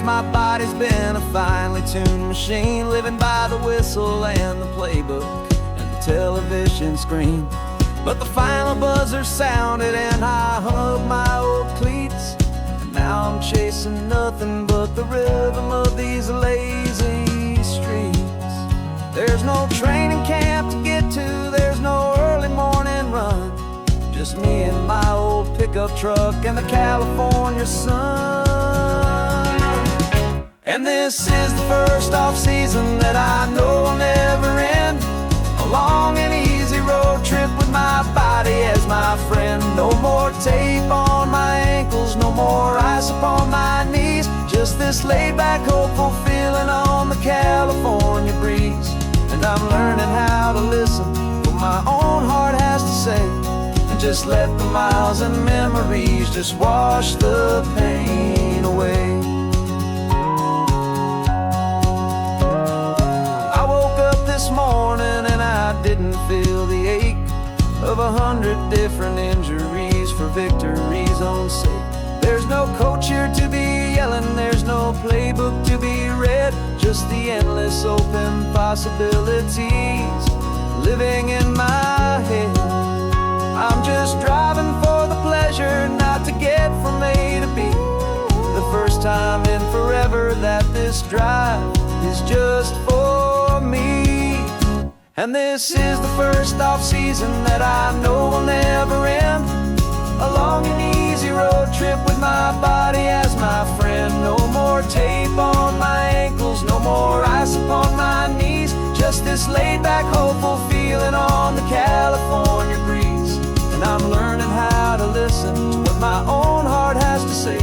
my body's been a finely tuned machine, living by the whistle and the playbook and the television screen. But the final buzzer sounded and I hung up my old cleats, and now I'm chasing nothing but the rhythm of these lazy streets. There's no training camp to get to, there's no early morning run, just me and my old pickup truck and the California sun. And this is the first off-season that I know will never end, a long and easy road trip with my body as my friend. No more tape on my ankles, no more ice upon my knees, just this laid-back, hopeful feeling on the California breeze. And I'm learning how to listen to what my own heart has to say, and just let the miles and memories just wash the pain away. I woke up this morning and I didn't feel the ache of 100 different injuries for victory's own sake. There's no coach here to be yelling, there's no playbook to be read, just the endless open possibilities living in my head. I'm just driving for the pleasure, not to get from A to B. The first time in forever that this drive is just for me. And this is the first off-season that I know will never end, a long and easy road trip with my body as my friend. No more tape on my ankles, no more ice upon my knees, just this laid-back, hopeful feeling on the California breeze. And I'm learning how to listen to what my own heart has to say,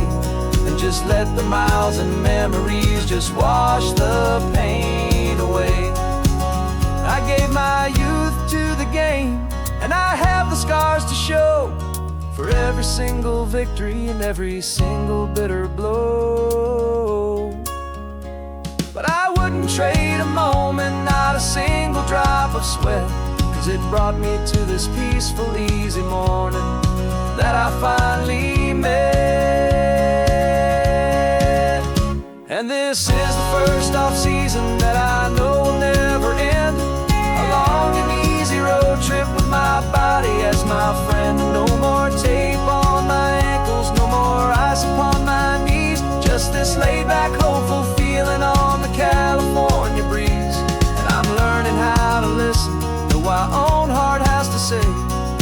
and just let the miles and memories just wash the pain away. I gave my youth to the game, and I have the scars to show for every single victory and every single bitter blow. But I wouldn't trade a moment, not a single drop of sweat, 'cause it brought me to this peaceful, easy morning that I finally met. And this is the first off-season that I know will never end, a long and easy road trip with my body as my friend. No more tape on my ankles, no more ice upon my knees, just this laid-back, hopeful feeling on the California breeze. And I'm learning how to listen to what my own heart has to say,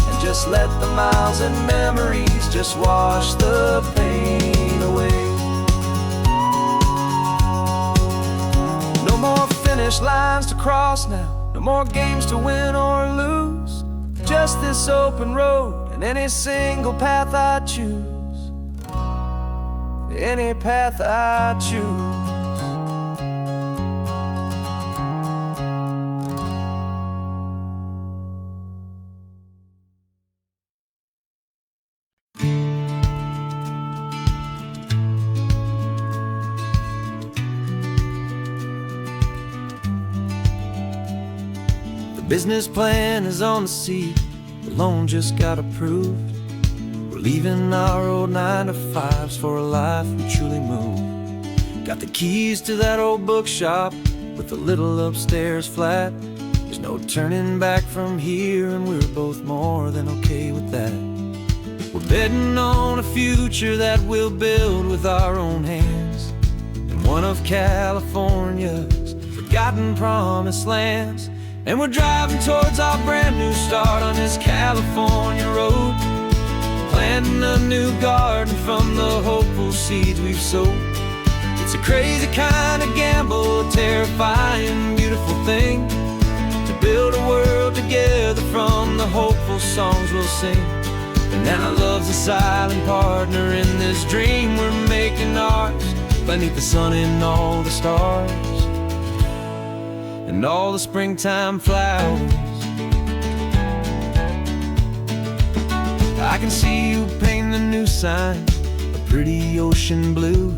and just let the miles and memories just wash the pain away. No more finish lines to cross now, no more games to win or lose, just this open road and any single path I choose, any path I choose. The business plan is on the seat, the loan just got approved. We're leaving our old 9-to-5s for a life we truly move. Got the keys to that old bookshop with the little upstairs flat. There's no turning back from here, and we're both more than okay with that. We're betting on a future that we'll build with our own hands, in one of California's forgotten promised lands. And we're driving towards our brand new start on this California road, planting a new garden from the hopeful seeds we've sowed. It's a crazy kind of gamble, a terrifying, beautiful thing, to build a world together from the hopeful songs we'll sing. And now love's a silent partner in this dream we're making ours, beneath the sun and all the stars and all the springtime flowers. I can see you painting a new sign, a pretty ocean blue,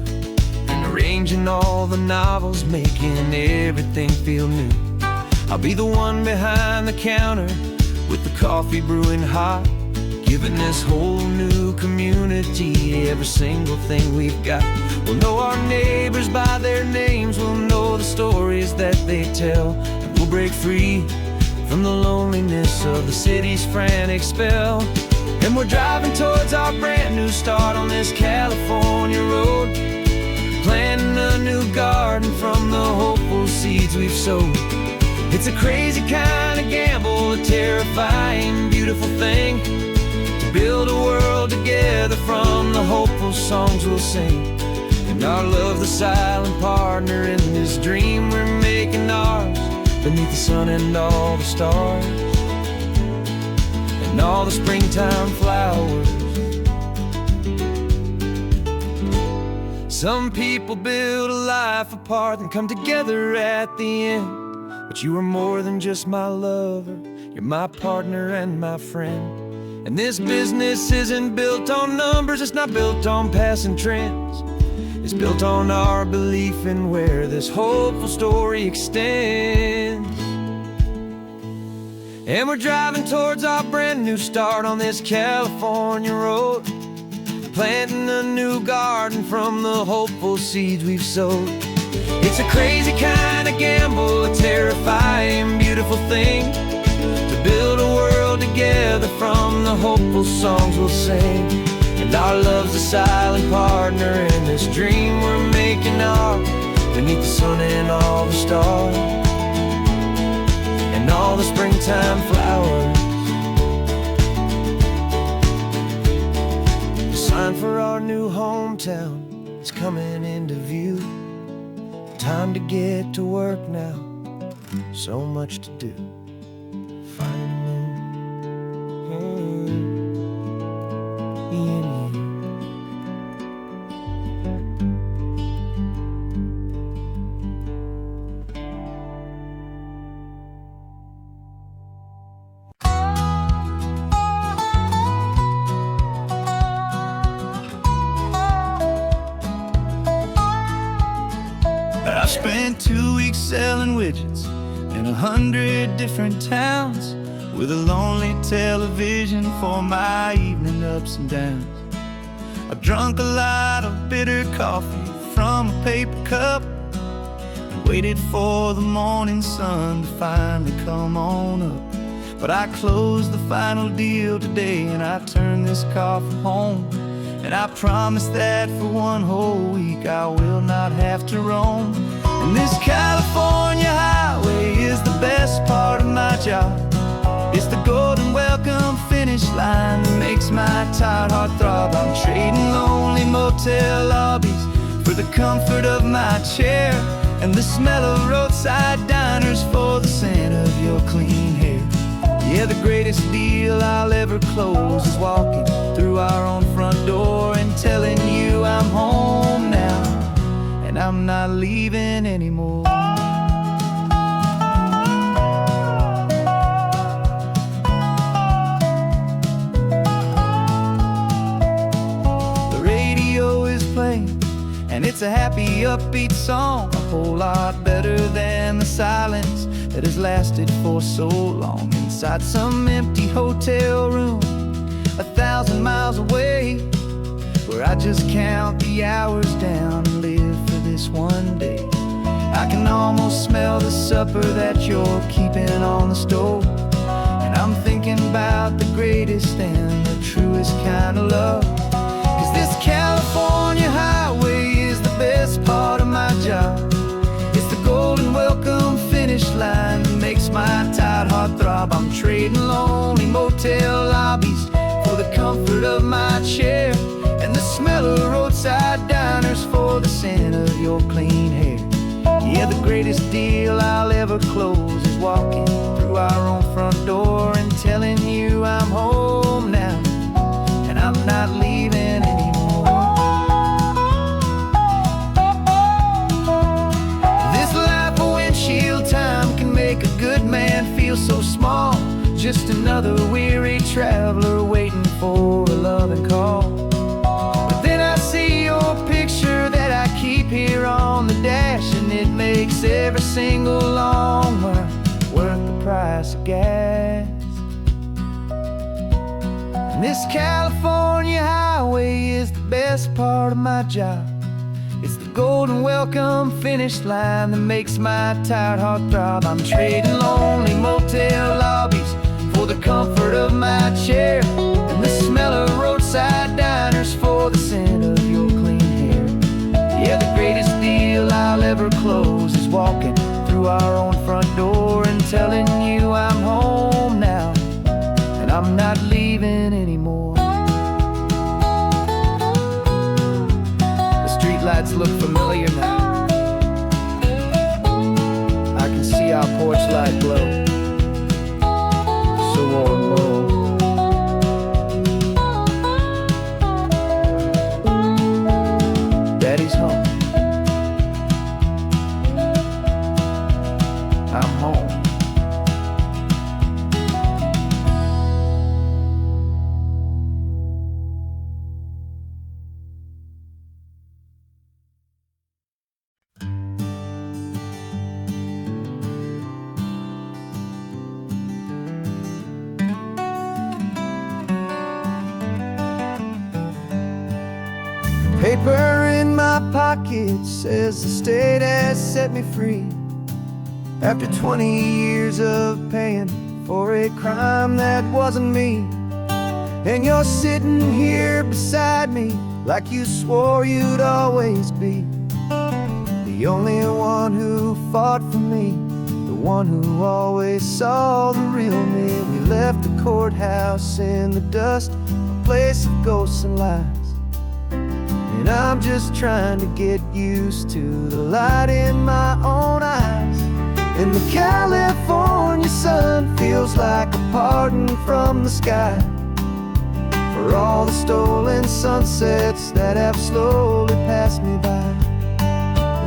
and arranging all the novels, making everything feel new. I'll be the one behind the counter with the coffee brewing hot, giving this whole new community every single thing we've got. We'll know our neighbors by their names, we'll know the stories that they tell, and we'll break free from the loneliness of the city's frantic spell. And we're driving towards our brand new start on this California road, planting a new garden from the hopeful seeds we've sowed. It's a crazy kind of gamble, a terrifying, beautiful thing, to build a world together from the hopeful songs we'll sing. And our love, the silent partner in this dream we're making ours, beneath the sun and all the stars, and all the springtime flowers. Some people build a life apart and come together at the end, but you are more than just my lover, you're my partner and my friend. And this business isn't built on numbers, it's not built on passing trends. It's built on our belief in where this hopeful story extends. And we're driving towards our brand new start on this California road, planting a new garden from the hopeful seeds we've sowed. It's a crazy kind of gamble, a terrifying, beautiful thing, to build a world together from the hopeful songs we'll sing. And our love's a silent partner in this dream we're making ours, beneath the sun and all the stars, and all the springtime flowers. The sign for our new hometown is coming into view. Time to get to work now, so much to do. Finding I spent 2 weeks selling widgets in 100 different towns, with a lonely television for my evening ups and downs. I've drunk a lot of bitter coffee from a paper cup, and waited for the morning sun to finally come on up. But I closed the final deal today, and I turned this car for home. And I promise that for one whole week I will not have to roam. And this California highway is the best part of my job. It's the golden welcome finish line that makes my tired heart throb. I'm trading lonely motel lobbies for the comfort of my chair, and the smell of roadside diners for the scent of your clean hair. Yeah, the greatest deal I'll ever close is walking through our own front door and telling you I'm home now, and I'm not leaving anymore. The radio is playing, and it's a happy, upbeat song, a whole lot better than the silence that has lasted for so long inside some empty hotel room 1,000 miles away, where I just count the hours down and live for this one day. I can almost smell the supper that you're keeping on the stove, and I'm thinking about the greatest and the truest kind of love. 'Cause this California highway is the best part of my job. It's the golden welcome finish line that makes my tired heart throb. I'm trading lonely motel lobbies for the comfort of my chair, and the smell of roadside diners for the scent of your clean hair. Yeah, the greatest deal I'll ever close is walking through our own front door and telling you I'm home now, and I'm not leaving anymore. This life of windshield time can make a good man feel so small, just another weary traveler waiting for a loving call. But then I see your picture that I keep here on the dash, and it makes every single long mile worth the price of gas. And this California highway is the best part of my job. It's the golden welcome finish line that makes my tired heart throb. I'm trading lonely motel lobbies for the comfort of my chair, and the smell of roadside diners for the scent of your clean hair. Yeah, the greatest deal I'll ever close is walking through our own front door and telling you I'm home now, and I'm not leaving anymore. Lights look familiar now. I can see our porch light glow, so warm, low. Daddy's home. I'm home. Paper in my pocket says the state has set me free after 20 years of paying for a crime that wasn't me. And you're sitting here beside me like you swore you'd always be the only one who fought for me, the one who always saw the real me. We left the courthouse in the dust, a place of ghosts and lies. And I'm just trying to get used to the light in my own eyes. And the California sun feels like a pardon from the sky for all the stolen sunsets that have slowly passed me by.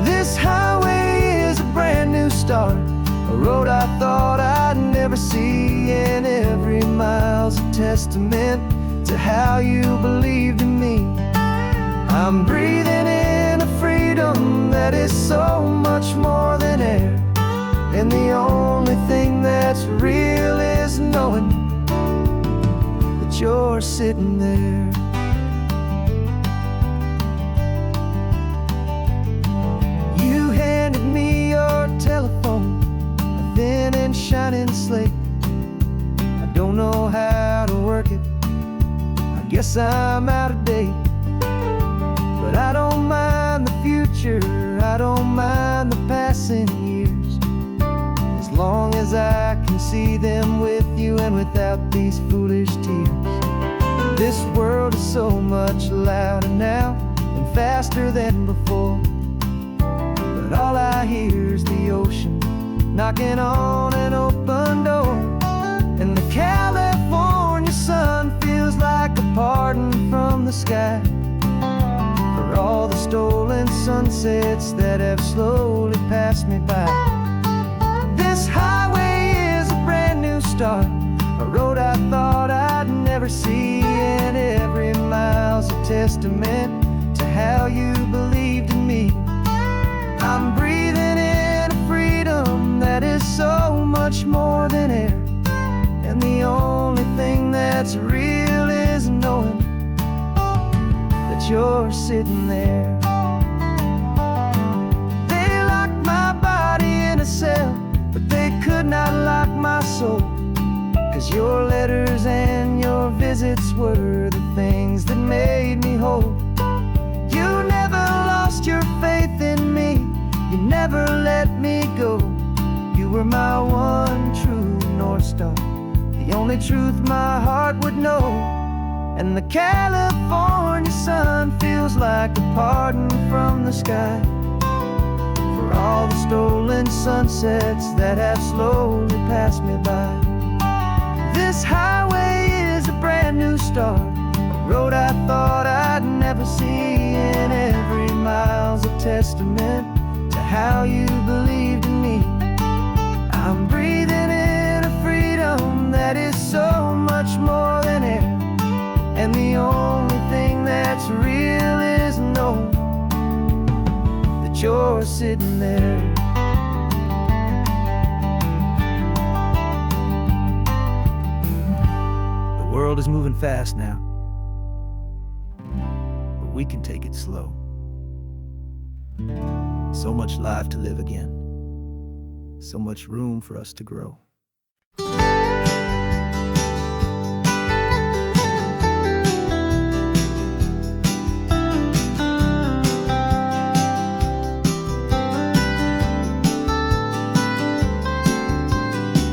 This highway is a brand new start, a road I thought I'd never see, and every mile's a testament to how you believed in me. I'm breathing in a freedom that is so much more than air, and the only thing that's real is knowing that you're sitting there. You handed me your telephone, a thin and shining slate. I don't know how to work it, I guess I'm out of date. But I don't mind the future, I don't mind the passing years, as long as I can see them with you and without these foolish tears. This world is so much louder now and faster than before, but all I hear is the ocean knocking on an open door. And the California sun feels like a pardon from the sky for all the stolen sunsets that have slowly passed me by. This highway is a brand new start, a road I thought I'd never see, and every mile's a testament to how you believed in me. I'm breathing in a freedom that is so much more than air, and the only thing that's real is knowing that you're sitting there. They locked my body in a cell, but they could not lock my soul, 'cause your letters and your visits were the things that made me whole. You never lost your faith in me, you never let me go. You were my one true North Star, the only truth my heart would know. And the California sun feels like a pardon from the sky for all the stolen sunsets that have slowly passed me by. This highway is a brand new start, a road I thought I'd never see, and every mile's a testament to how you believed in me. I'm breathing in a freedom that is so much more than air, and the only thing that's real is knowing that you're sitting there. The world world is moving fast now, but we can take it slow. So much life to live again, so much room for us to grow.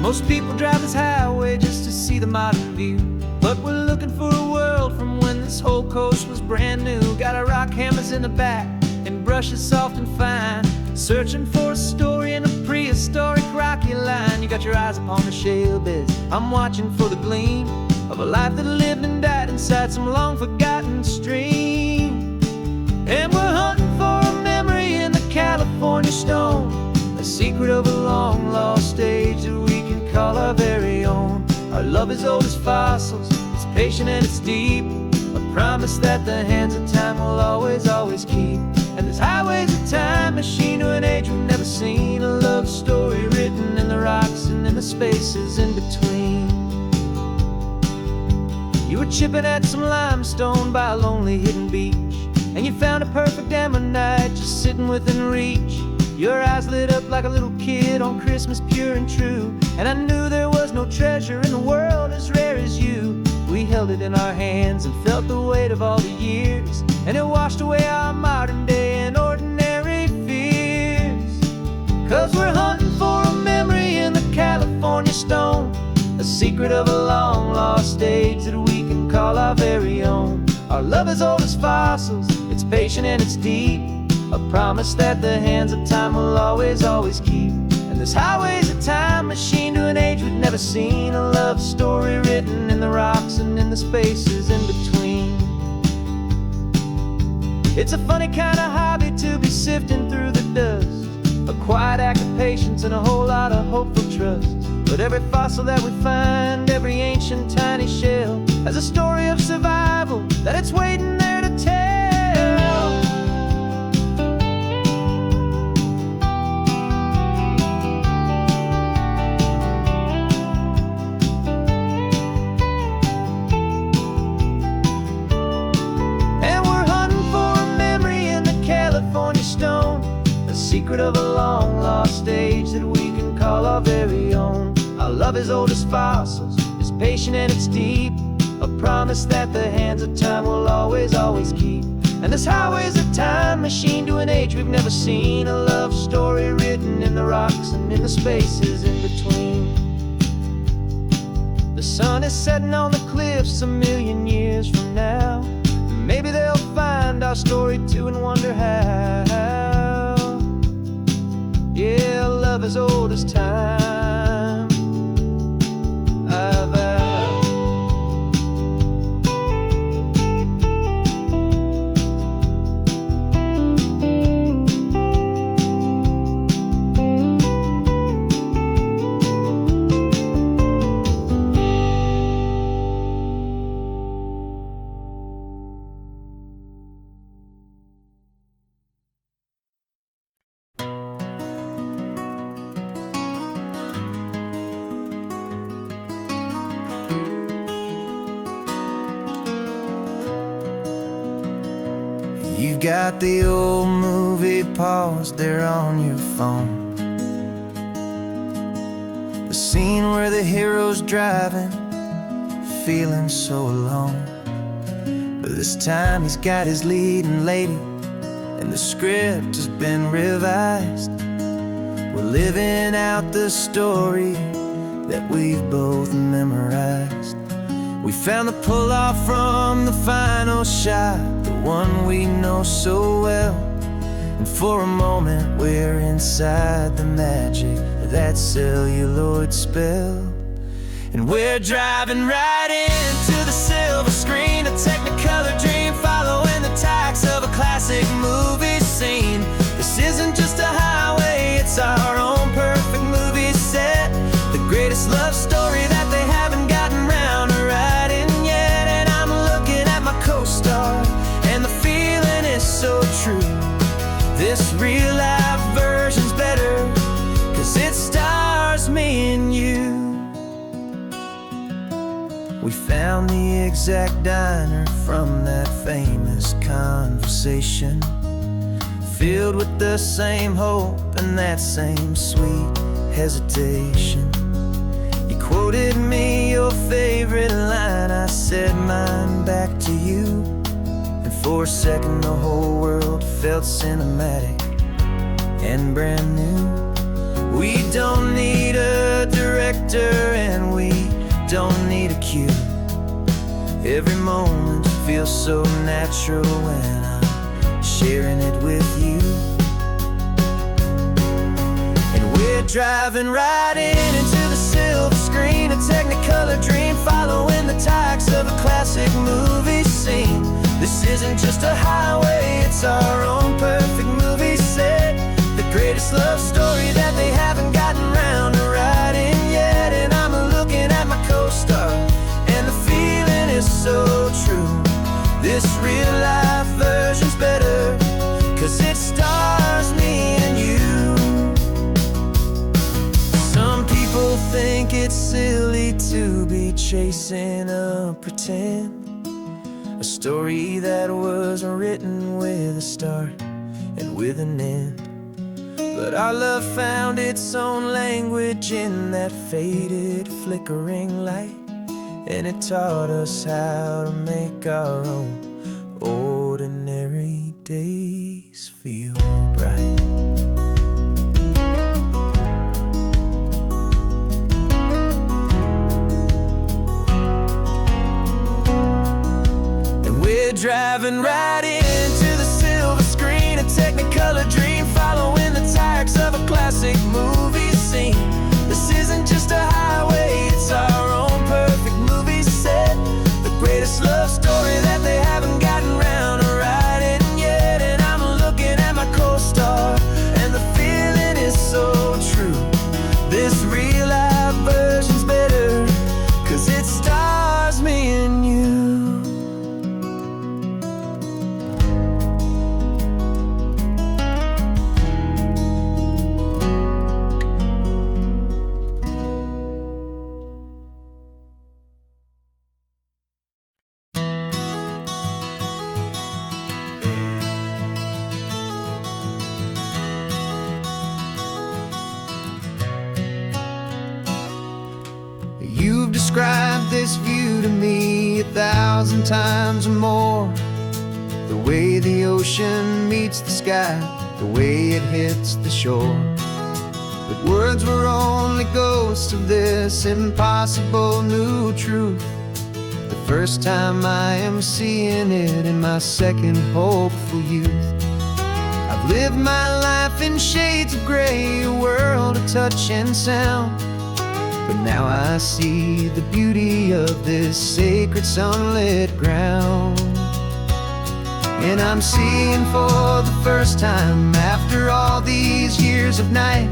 Most people drive this highway just to see the modern view, but we're looking for a world from when this whole coast was brand new. Got our rock hammers in the back and brushes soft and fine, searching for a story in a prehistoric rocky line. You got your eyes upon the shale beds, I'm watching for the gleam of a life that lived and died inside some long forgotten stream. And we're hunting for a memory in the California stone, a secret of a long lost age that we can call our very own. Our love is old as fossils, it's patient and it's deep, a promise that the hands of time will always, always keep. And this highway's a time machine to an age we've never seen, a love story written in the rocks and in the spaces in between. You were chipping at some limestone by a lonely hidden beach, and you found a perfect ammonite just sitting within reach. Your eyes lit up like a little kid on Christmas, pure and true, and I knew there was no treasure in the world as rare as you. We held it in our hands and felt the weight of all the years, and it washed away our modern day and ordinary fears. 'Cause we're hunting for a memory in the California stone, a secret of a long lost age that we can call our very own. Our love is old as fossils, it's patient and it's deep, a promise that the hands of time will always, always keep. And this highway's a time machine to an age we've never seen, a love story written in the rocks and in the spaces in between. It's a funny kind of hobby to be sifting through the dust, a quiet act of patience and a whole lot of hopeful trust. But every fossil that we find, every ancient tiny shell, has a story of survival that it's waiting there to tell. Secret of a long lost age that we can call our very own. Our love is old as fossils, it's patient and it's deep, a promise that the hands of time will always, always keep. And this highway's a time machine to an age we've never seen, a love story written in the rocks and in the spaces in between. The sun is setting on the cliffs a million years from now, maybe they'll find our story too and wonder how. Yeah, love as old as time, I vow. You've got the old movie paused there on your phone, the scene where the hero's driving, feeling so alone. But this time he's got his leading lady, and the script has been revised. We're living out the story that we've both memorized. We found the pull-off from the final shot, the one we know so well. And for a moment we're inside the magic of that celluloid spell. And we're driving right into the silver screen, a Technicolor dream, following the tacks of a classic movie scene. This isn't just a highway, it's our own perfect movie set, the greatest love story that they haven't gotten round to writing yet. And I'm looking at my co-star, and the feeling is so true. This real life version's better, 'cause it stars me and you. We found the exact diner from that famous conversation, filled with the same hope and that same sweet hesitation. You quoted me your favorite line, I said mine back to you, and for a second the whole world felt cinematic and brand new. We don't need a director and we don't need a cue. Every moment feels so natural when I'm sharing it with you. And we're driving right into the silver screen, a Technicolor dream, following the tacks of a classic movie scene. This isn't just a highway, it's our own perfect movie set, the greatest love story that they haven't gotten round to writing yet. And I'm looking at my co-star, and the feeling is so true. This real life version's better, 'cause it stars me and you. Some people think it's silly to be chasing a pretend, a story that was written with a start and with an end. But our love found its own language in that faded, flickering light, and it taught us how to make our own ordinary days feel bright. And we're driving right into the silver screen, a Technicolor dream, following the tacks of a classic movie scene. This isn't just a highway, it's our own perfect movie set, the greatest love story that they haven't gotten round to writing yet. And I'm looking at my co-star, and the feeling is so true. This real life version's better, 'cause it stars me and you. You've described this view to me 1,000 times or more, the way the ocean meets the sky, the way it hits the shore. But words were only ghosts of this impossible new truth. The first time I am seeing it in my second hopeful youth. I've lived my life in shades of gray, a world of touch and sound, but now I see the beauty of this sacred sunlit ground. And I'm seeing for the first time, after all these years of night,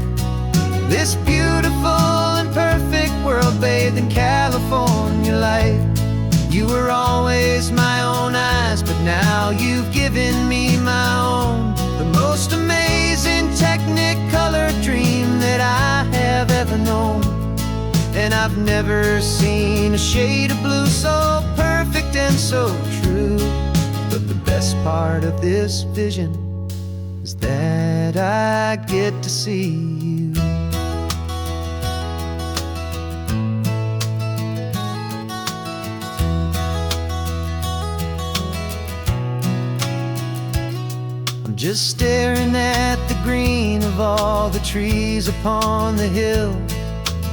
this beautiful and perfect world bathed in California light. You were always my own eyes, but now you've given me my own, the most amazing Technicolor dream that I have ever known. And I've never seen a shade of blue so perfect and so true. But the best part of this vision is that I get to see you. I'm just staring at the green of all the trees upon the hill.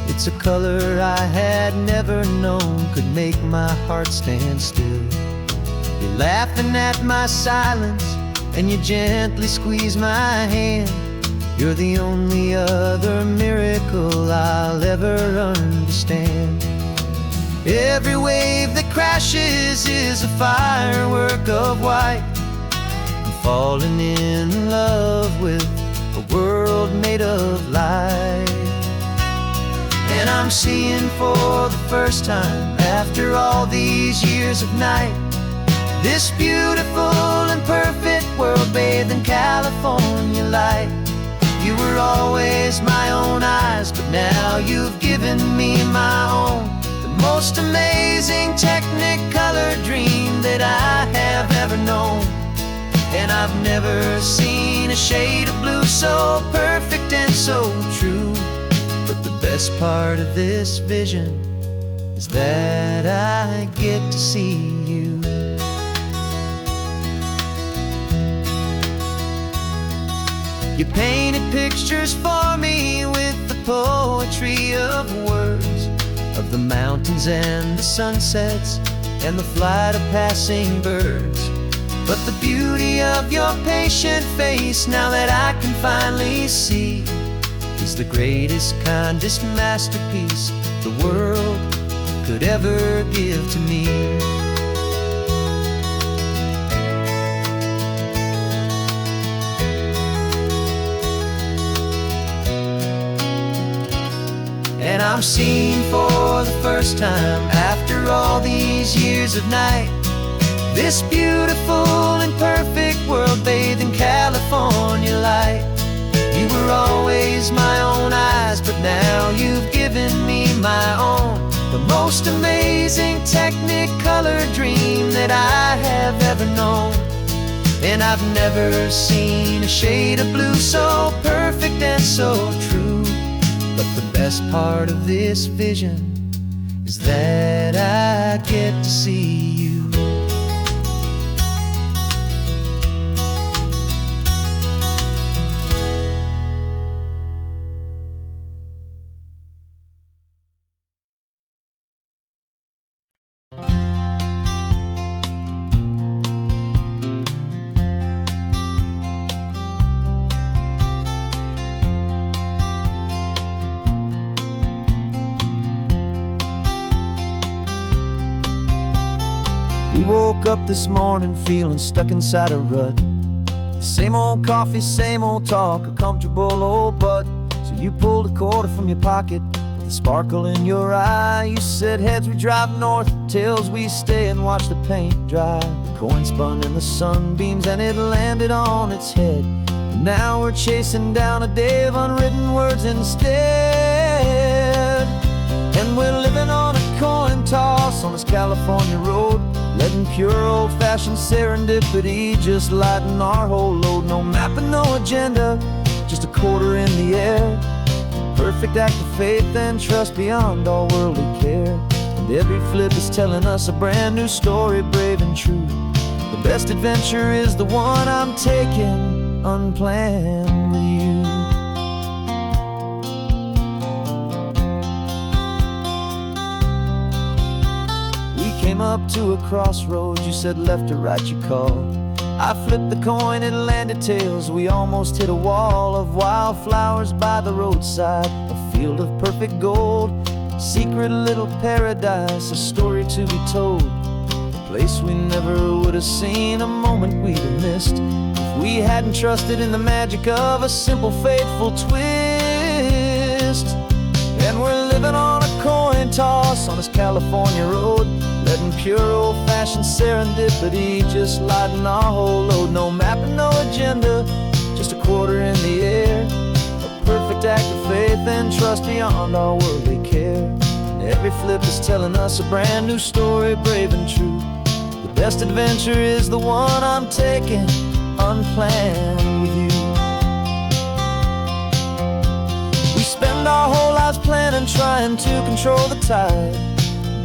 It's a color I had never known could make my heart stand still. You're laughing at my silence, and you gently squeeze my hand. You're the only other miracle I'll ever understand. Every wave that crashes is a firework of white. I'm falling in love with a world made of light. And I'm seeing for the first time, after all these years of night, this beautiful and perfect world bathed in California light. You were always my own eyes, but now you've given me my own, the most amazing Technicolor dream that I have ever known. And I've never seen a shade of blue so perfect and so true. But the best part of this vision is that I get to see you. You painted pictures for me with the poetry of words, of the mountains and the sunsets and the flight of passing birds. But the beauty of your patient face, now that I can finally see, is the greatest, kindest masterpiece the world could ever give to me. And I'm seeing for the first time, after all these years of night, this beautiful and perfect world bathed in California light. You were always my own eyes, but now you've given me my own. The most amazing Technicolor dream that I have ever known. And I've never seen a shade of blue so perfect and so true. But the best part of this vision is that I get to see you. We woke up this morning feeling stuck inside a rut. Same old coffee, same old talk, a comfortable old butt. So you pulled a quarter from your pocket with a sparkle in your eye. You said heads we drive north, tails we stay and watch the paint dry. The coin spun in the sunbeams and it landed on its head. And now we're chasing down a day of unwritten words instead. And we're living on a coin toss on this California road, letting pure old-fashioned serendipity just lighten our whole load. No map and no agenda, just a quarter in the air. Perfect act of faith and trust beyond all worldly care. And every flip is telling us a brand new story, brave and true. The best adventure is the one I'm taking unplanned with you. Came up to a crossroads, you said left or right you called. I flipped the coin, it landed tails. We almost hit a wall of wildflowers by the roadside, a field of perfect gold, secret little paradise, a story to be told. A place we never would have seen, a moment we'd have missed if we hadn't trusted in the magic of a simple faithful twist. And we're living on a coin toss on this California road, letting pure old-fashioned serendipity just lighten our whole load. No map and no agenda, just a quarter in the air. A perfect act of faith and trust beyond our worldly care. And every flip is telling us a brand new story, brave and true. The best adventure is the one I'm taking unplanned with you. We spend our whole lives planning, trying to control the tide,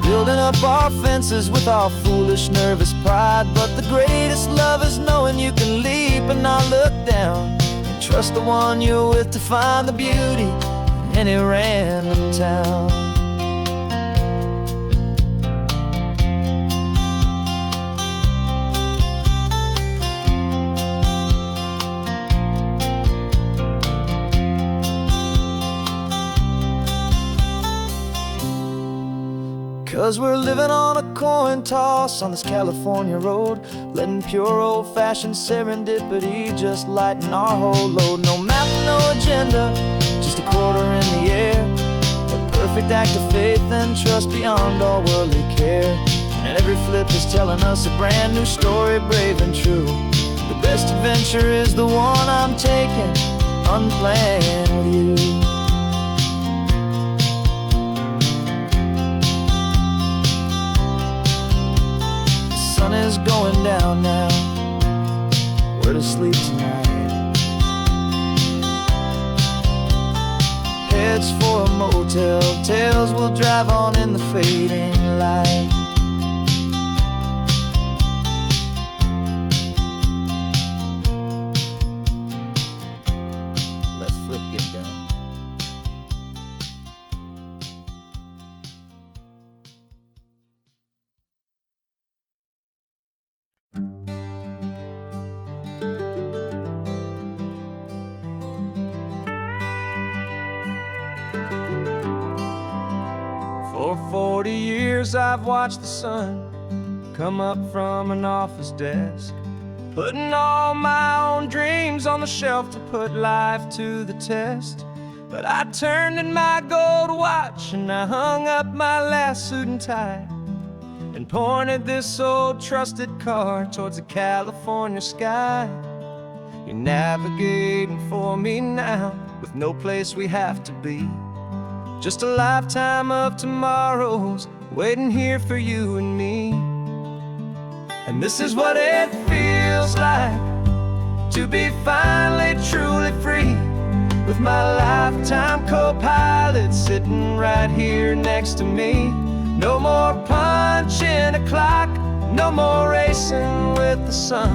building up our fences with our foolish, nervous pride. But the greatest love is knowing you can leap and not look down, and trust the one you're with to find the beauty in any random town. 'Cause we're living on a coin toss on this California road, letting pure old-fashioned serendipity just lighten our whole load. No map, no agenda, just a quarter in the air. A perfect act of faith and trust beyond all worldly care. And every flip is telling us a brand new story, brave and true. The best adventure is the one I'm taking unplanned with you. down now where to sleep tonight. Heads for a motel, tails will drive on in the fading light. Let's flip get done. For 40 years I've watched the sun come up from an office desk, putting all my own dreams on the shelf to put life to the test. But I turned in my gold watch and I hung up my last suit and tie, and pointed this old trusted car towards the California sky. You're navigating for me now with no place we have to be, just a lifetime of tomorrows waiting here for you and me. And this is what it feels like to be finally truly free, with my lifetime co-pilot sitting right here next to me. No more punching a clock, no more racing with the sun.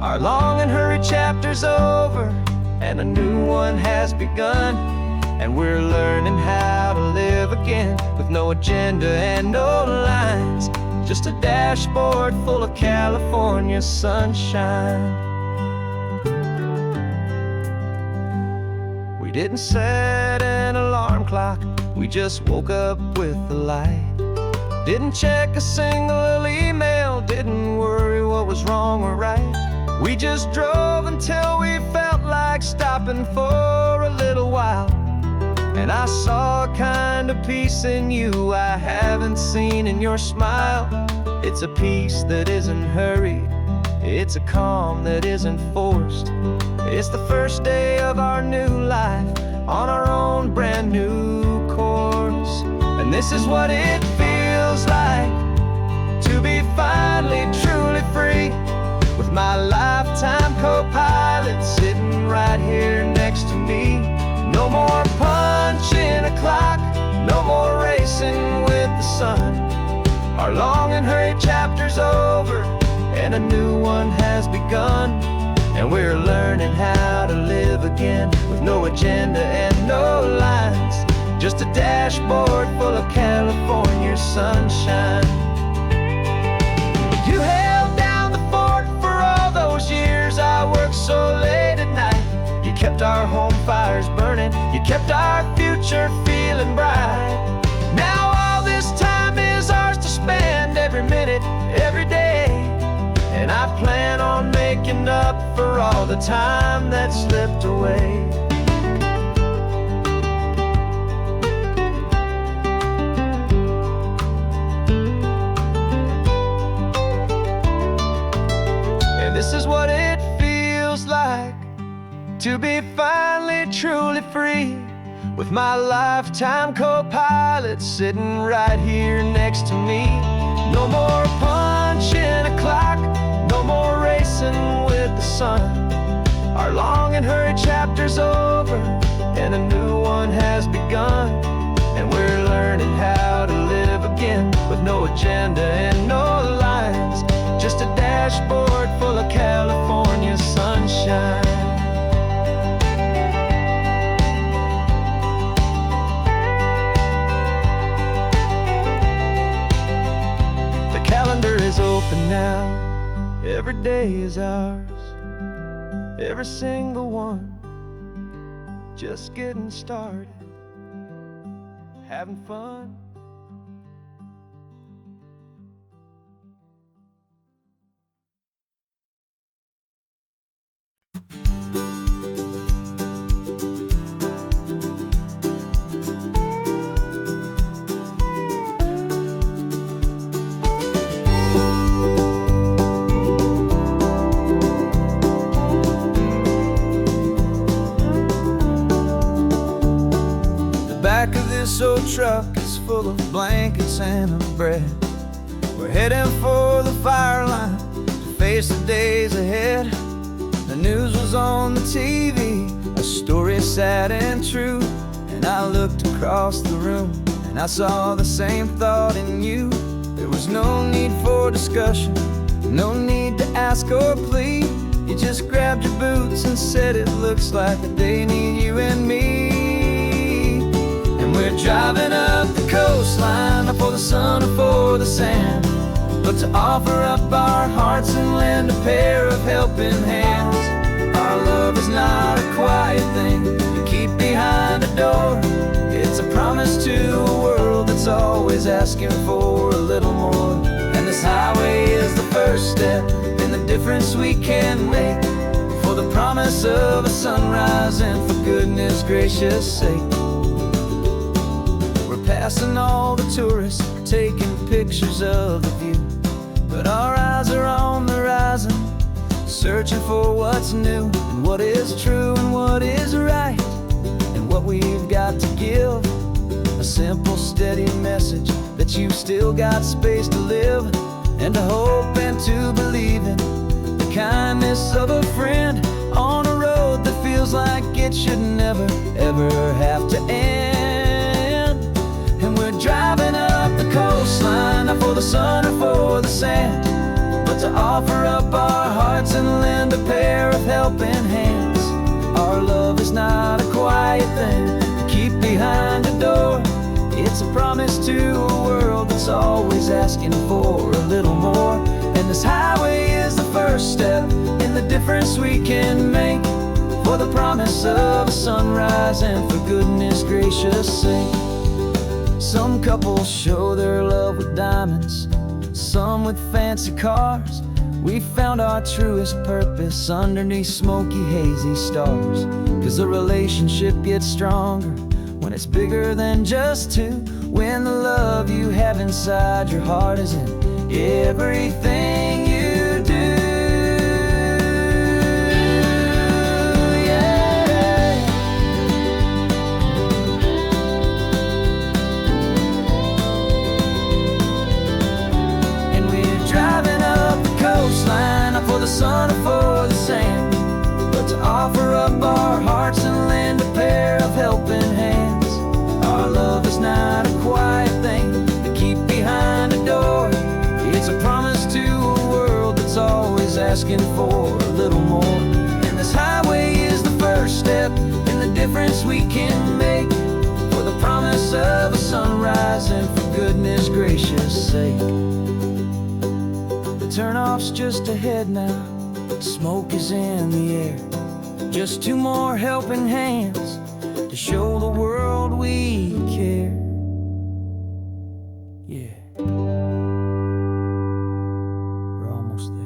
Our long and hurried chapter's over and a new one has begun. And we're learning how to live again with no agenda and no lines, just a dashboard full of California sunshine. We didn't set an alarm clock, we just woke up with the light. Didn't check a single email, didn't worry what was wrong or right. We just drove until we felt like stopping for a little while. And I saw a kind of peace in you I haven't seen in your smile. It's a peace that isn't hurried, it's a calm that isn't forced. It's the first day of our new life on our own brand new course. And this is what it feels like to be finally truly free, with my lifetime co-pilot sitting right here next to me. No more punching a clock, no more racing with the sun. Our long and hurried chapter's over and a new one has begun. And we're learning how to live again with no agenda and no lines, just a dashboard full of California sunshine. You held down the fort for all those years I worked so late at night. You kept our home fires burning, you kept our future feeling bright. Now all this time is ours to spend, every minute, every day. And I plan on making up for all the time that slipped away. And this is what it feels like to be finally truly free, with my lifetime co-pilot sitting right here next to me. No more punching a clock, no more racing with the sun. Our long and hurried chapter's over and a new one has begun. And we're learning how to live again with no agenda and no lines, just a dashboard full of California sunshine. The calendar is open now, every day is ours, every single one, just getting started, having fun. Back of this old truck is full of blankets and of bread. We're heading for the fire line face the days ahead. The news was on the TV, a story sad and true. And I looked across the room and I saw the same thought in you. There was no need for discussion, no need to ask or plead. You just grabbed your boots and said it looks like the day need you and me. And we're driving up the coastline, not for the sun or for the sand, but to offer up our hearts and lend a pair of helping hands. Our love is not a quiet thing you keep behind a door. It's a promise to a world that's always asking for a little more. And this highway is the first step in the difference we can make, for the promise of a sunrise and for goodness gracious sake. We're passing all the tourists, taking pictures of the view, but our eyes are on the horizon, searching for what's new and what is true and what is right, and what we've got to give. A simple, steady message that you've still got space to live, and to hope and to believe in the kindness of a friend on a road that feels like it should never, ever have to end. And we're driving up the coastline, not for the sun or for the sand, but to offer up our hearts and lend a pair of helping hands. Our love is not a quiet thing to keep behind a door. It's a promise to a world that's always asking for a little more. And this highway is the first step in the difference we can make, for the promise of a sunrise and for goodness gracious sake. Some couples show their love with diamonds, some with fancy cars. We found our truest purpose underneath smoky, hazy stars. 'Cause the relationship gets stronger when it's bigger than just two, when the love you have inside your heart is in everything you do. Yeah. And we're driving up the coastline, not for the sun or for the sand, but to offer up our hearts and lend a pair of helping hands. Our love is not a quiet thing to keep behind a door. It's a promise to a world that's always asking for a little more. And this highway is the first step in the difference we can make, for the promise of a sunrise and for goodness gracious sake. The turnoff's just ahead now, smoke is in the air. Just two more helping hands to show the world we care. Yeah, we're almost there.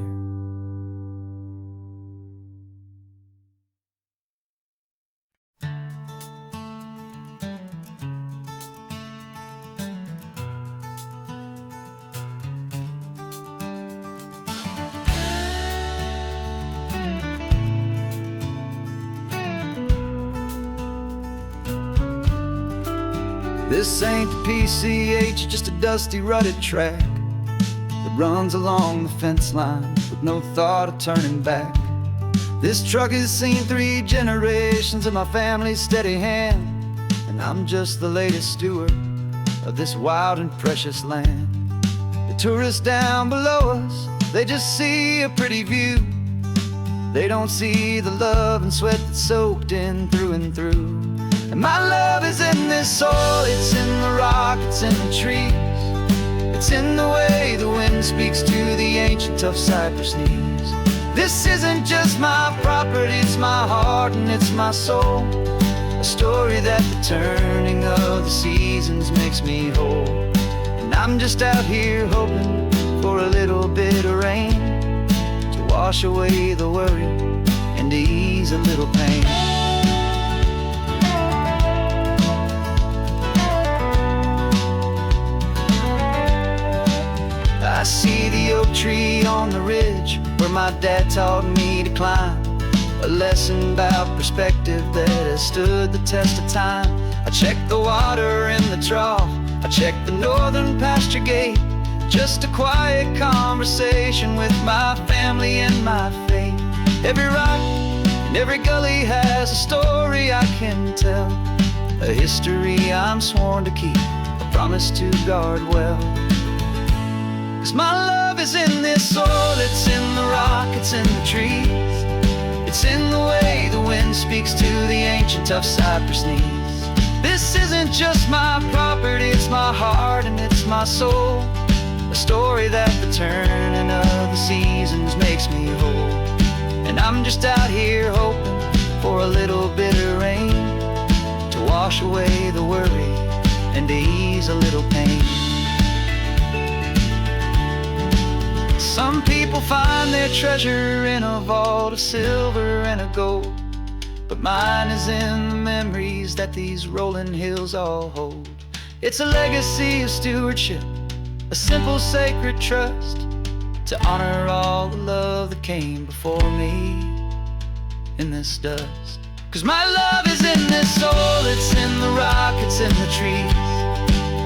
This ain't the PCH, just a dusty, rutted track that runs along the fence line with no thought of turning back. This truck has seen 3 generations of my family's steady hand, and I'm just the latest steward of this wild and precious land. The tourists down below us, they just see a pretty view. They don't see the love and sweat that's soaked in through and through. And my love is in this soil, it's in the rock, it's in the trees. It's in the way the wind speaks to the ancient tough cypress knees. This isn't just my property, it's my heart and it's my soul. A story that the turning of the seasons makes me whole. And I'm just out here hoping for a little bit of rain to wash away the worry and to ease a little pain. I see the oak tree on the ridge where my dad taught me to climb, a lesson about perspective that has stood the test of time. I check the water in the trough, I check the northern pasture gate, just a quiet conversation with my family and my faith. Every rock and every gully has a story I can tell, a history I'm sworn to keep, a promise to guard well. 'Cause my love is in this soil, it's in the rock, it's in the trees, it's in the way the wind speaks to the ancient tough cypress knees. This isn't just my property, it's my heart and it's my soul, a story that the turning of the seasons makes me whole. And I'm just out here hoping for a little bit of rain to wash away the worry and to ease a little pain. Some people find their treasure in a vault of silver and of gold, but mine is in the memories that these rolling hills all hold. It's a legacy of stewardship, a simple sacred trust, to honor all the love that came before me in this dust. 'Cause my love is in this soul, it's in the rock, it's in the trees,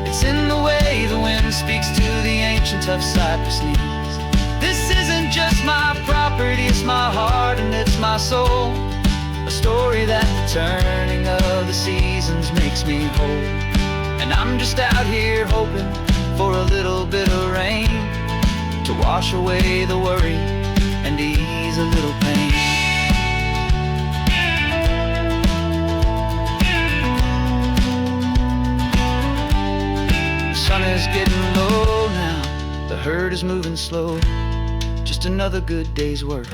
it's in the way the wind speaks to the ancient tough cypress knees. This isn't just my property, it's my heart and it's my soul, a story that the turning of the seasons makes me whole. And I'm just out here hoping for a little bit of rain to wash away the worry and ease a little pain. The sun is getting low now, the herd is moving slow, just another good day's work,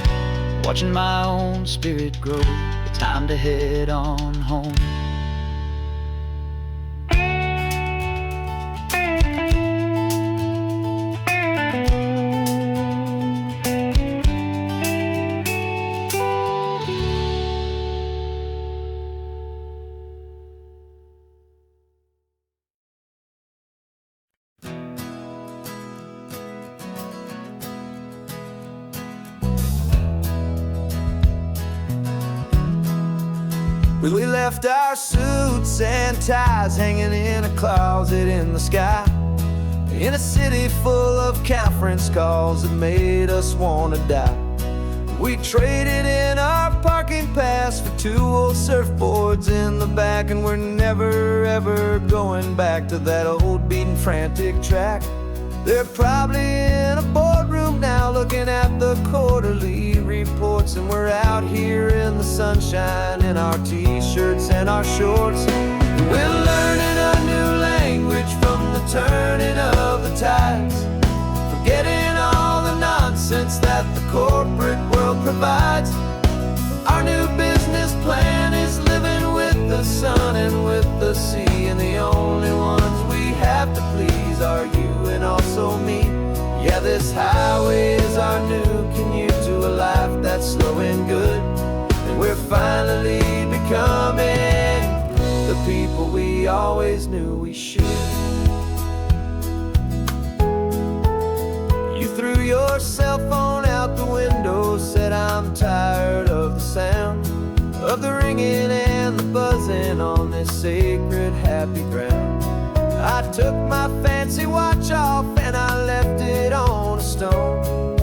watching my own spirit grow. Time to head on home. We left our suits and ties hanging in a closet in the sky, in a city full of conference calls that made us wanna die. We traded in our parking pass for 2 old surfboards in the back, and we're never ever going back to that old beaten frantic track. They're probably in a boardroom now looking at the quarterly reports, and we're out here in the sunshine in our t-shirts and our shorts. We're learning a new language from the turning of the tides, forgetting all the nonsense that the corporate world provides. Our new business plan is living with the sun and with the sea, and the only ones we have to please are you and also me. Yeah, this highway is our new commute to a life that's slow and good, and we're finally becoming the people we always knew we should. You threw your cell phone out the window, said I'm tired of the sound of the ringing and the buzzing on this sacred happy ground. I took my fancy watch off and I left it on a stone.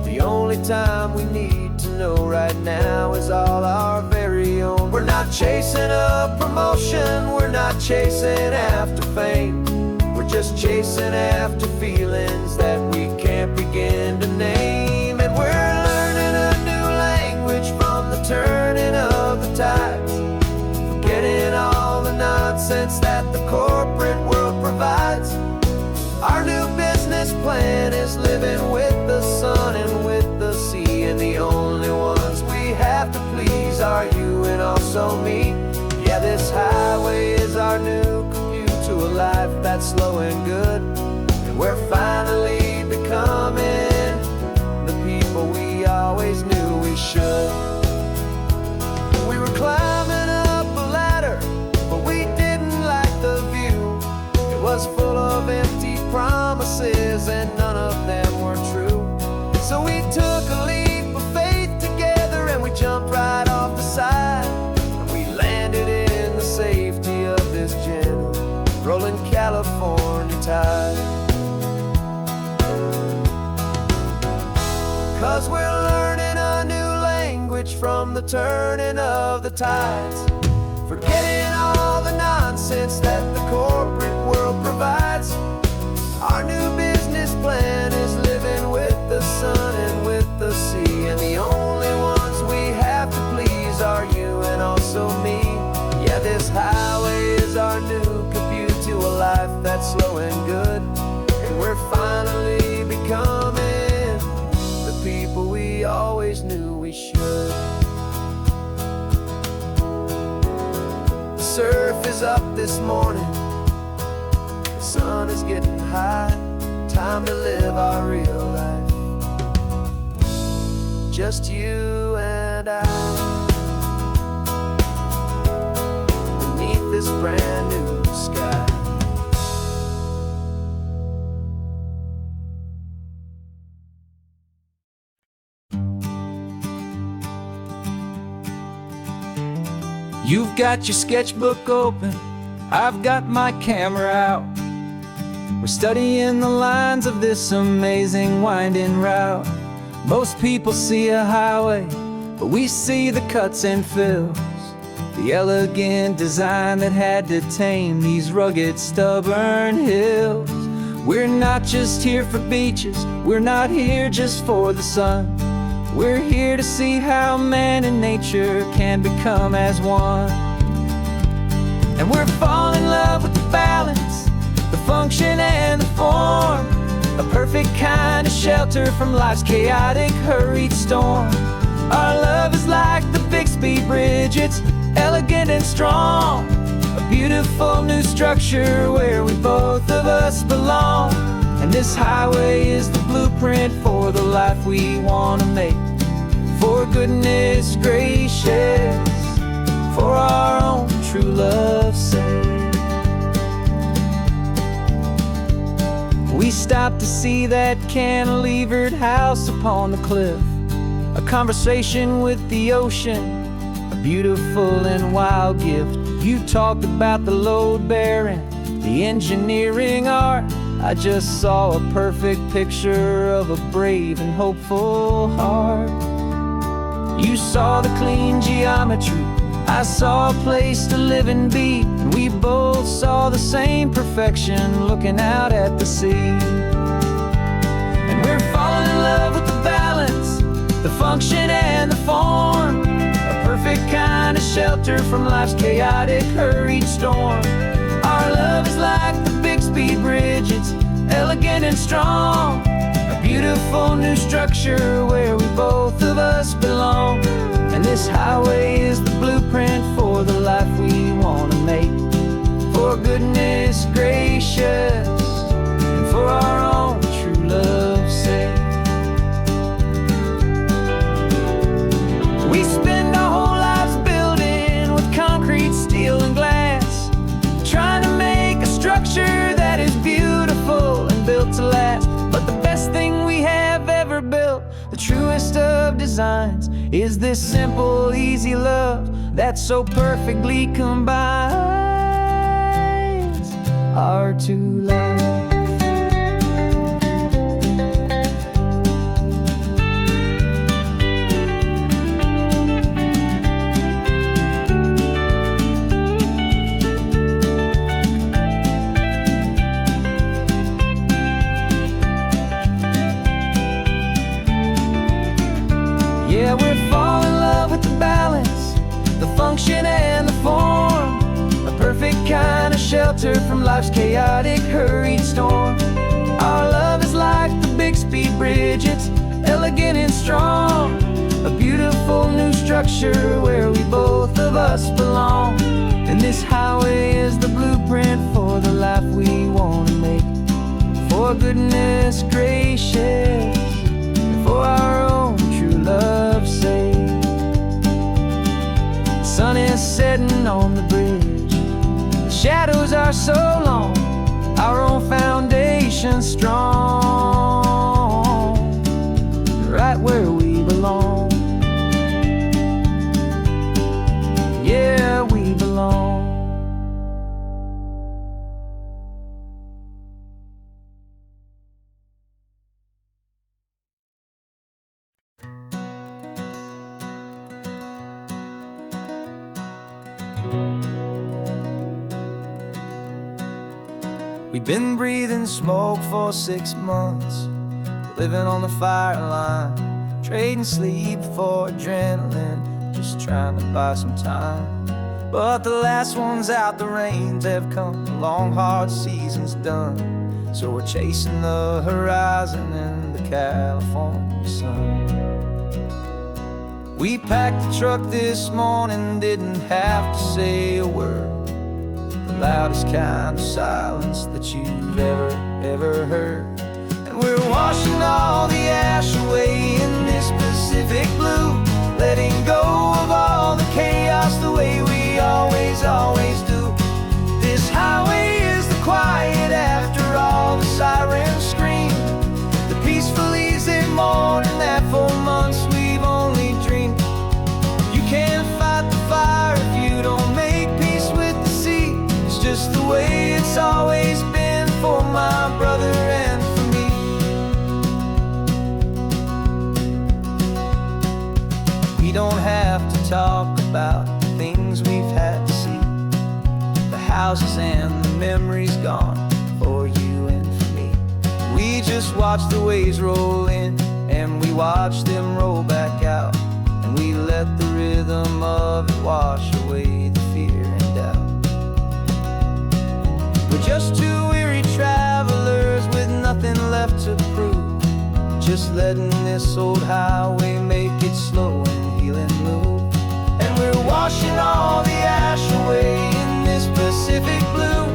The only time we need to know right now is all our very own. We're not chasing a promotion, we're not chasing after fame, we're just chasing after feelings that we can't begin to name. And we're learning a new language from the turning of the tides, forgetting all the nonsense that the corporate world provides. Our new business plan is living with the sun and with the sea, and the only ones we have to please are you and also me. Yeah, this highway is our new commute to a life that's slow and good, and we're finally becoming the people we always knew we should. We were climbing up a ladder, but we didn't like the view. It was full of empty promises and none of them were true. So we took a leap of faith together and we jumped right off the side, and we landed in the safety of this gentle rolling California tide. from the turning of the tides. Forgetting all the nonsense that the corporate world provides. Our new business plan is living with the sun and with the sea, and the only ones we have to please are you and also me. Yeah, this highway is our new commute to a life that's slow and good, and we're finally becoming the people we always knew we should. The surf is up this morning, the sun is getting high. Time to live our real life, just you and I, beneath this brand new sky. You've got your sketchbook open, I've got my camera out. We're studying the lines of this amazing winding route. Most people see a highway, but we see the cuts and fills, the elegant design that had to tame these rugged, stubborn hills. We're not just here for beaches, we're not here just for the sun. We're here to see how man and nature can become as one. And we're falling in love with the balance, the function and the form, a perfect kind of shelter from life's chaotic, hurried storm. Our love is like the Bixby Bridge, it's elegant and strong, a beautiful new structure where we both of us belong. And this highway is the blueprint for the life we want to make. For goodness gracious, for our own true love's sake. We stopped to see that cantilevered house upon the cliff, a conversation with the ocean, a beautiful and wild gift. You talked about the load bearing, the engineering art. I just saw a perfect picture of a brave and hopeful heart. You saw the clean geometry, I saw a place to live and be, and we both saw the same perfection looking out at the sea. And we're falling in love with the balance, the function and the form, a perfect kind of shelter from life's chaotic, hurried storm. Our love is like the Bixby Bridge, it's elegant and strong, a beautiful new structure where we both of us belong. And this highway is the blueprint for the life we want to make. For goodness gracious, and for our own true love's sake. We spend our whole lives building with concrete, steel and glass, trying to make a structure that is beautiful and built to last. But the best thing we have ever built, the truest of designs, is this simple, easy love that so perfectly combines our two lives. Yeah, we're falling in love with the balance, the function and the form, a perfect kind of shelter from life's chaotic, hurried storm. Our love is like the Bixby Bridge, it's elegant and strong, a beautiful new structure where we both of us belong. And this highway is the blueprint for the life we want to make. For goodness gracious, and for our own true love's sake. The sun is setting on the bridge, the shadows are so long, our own foundation strong, right where we belong. Yeah, we belong. We've been breathing smoke for 6 months, living on the fire line, trading sleep for adrenaline, just trying to buy some time. But the last one's out, the rains have come, the long hard season's done. So we're chasing the horizon in the California sun. We packed the truck this morning, didn't have to say a word. The loudest kind of silence that you've ever heard. And we're washing all the ash away in this Pacific blue, letting go of all the chaos the way we always do. This highway is the quiet after all the sirens scream, the peaceful easy morning that for months we've only dreamed. You can't fight the fire if you don't make peace with the sea. It's just the way it's always been for my brother and for me. We don't have to talk about the things we've had to see, the houses and the memories gone for you and for me. We just watch the waves roll in, and we watch them roll back out, and we let the rhythm of it wash away the fear and doubt. We're just two weary travelers with nothing left to prove, just letting this old highway make it slow and healing move. And we're washing all the ash away in this Pacific blue,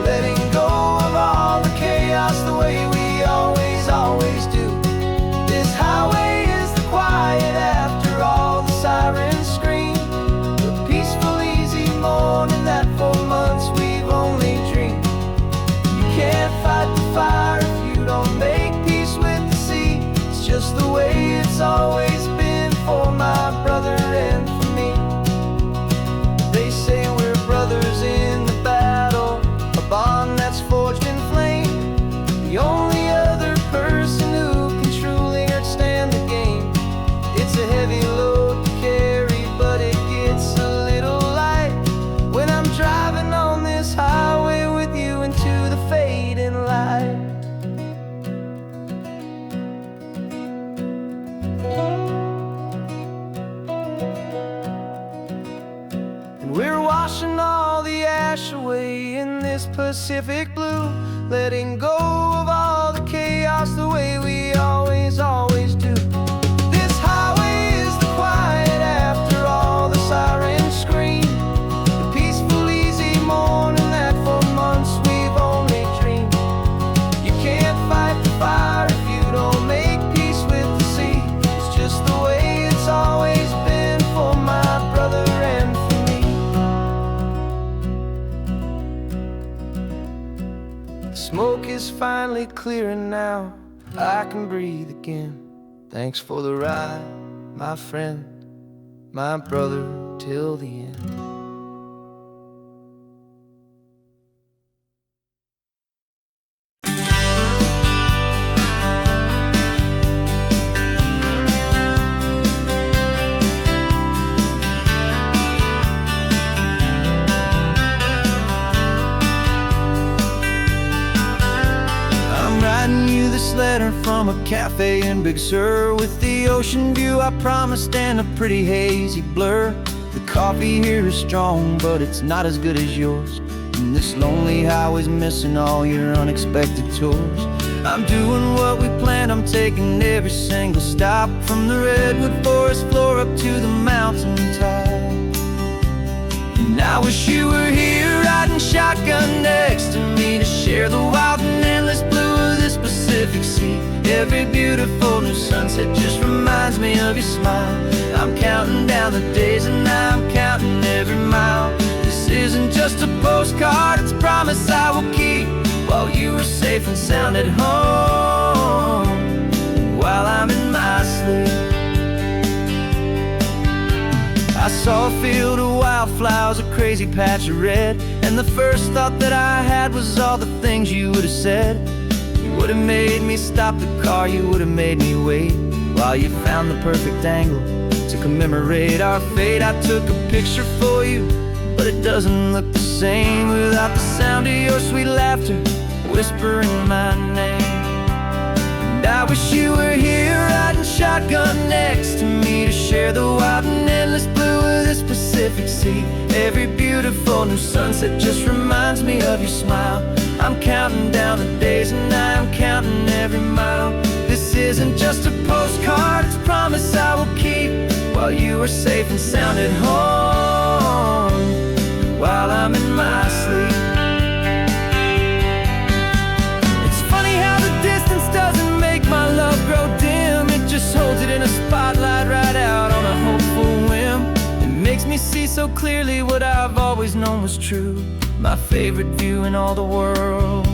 letting go of all the chaos the way we always do. This highway is the quiet after all the sirens scream, the peaceful easy morning that for months we've only dreamed. You can't fight the fire if you don't make peace with the sea. It's just the way it's always been for my brother and for me. They say we're brothers in the battle, a bond that's forged in flame. The only other person who can truly understand the game. It's a heavy load to carry, but it gets a little light when I'm driving on this highway with you into the fading light. And we're washing all the ash away in this Pacific blue, letting go of all the chaos the way we always do. This highway is the quiet after all the sirens scream, the peaceful easy morning that for months we've only dreamed. You can't fight the fire if you don't make peace with the sea. It's just the way it's always been for my brother and for me. The smoke is finally clearing now, I can breathe again. Thanks for the ride, my friend, my brother, till the end. This letter from a cafe in Big Sur, with the ocean view I promised and a pretty hazy blur. The coffee here is strong, but it's not as good as yours, and this lonely highway's missing all your unexpected tours. I'm doing what we planned, I'm taking every single stop, from the redwood forest floor up to the mountain top. And I wish you were here riding shotgun next to me, to share the wild and endless blue of this Pacific Sea. Every beautiful new sunset just reminds me of your smile. I'm counting down the days and I'm counting every mile. This isn't just a postcard, it's a promise I will keep, while you are safe and sound at home, while I'm in my sleep. I saw a field of wildflowers, a crazy patch of red, and the first thought that I had was all the things you would have said. You would have made me stop the car, you would have made me wait, while you found the perfect angle to commemorate our fate. I took a picture for you, but it doesn't look the same without the sound of your sweet laughter whispering my name. And I wish you were here riding shotgun next to me to share the wild and endless blue of this Pacific Sea. Every beautiful new sunset just reminds me of your smile. I'm counting down the days and I'm counting every mile. This isn't just a postcard, it's a promise I will keep, while you are safe and sound at home, while I'm in my sleep. It's funny how the distance doesn't make my love grow dim. It just holds it in a spotlight right out on a hopeful whim. It makes me see so clearly what I've always known was true. My favorite view in all the world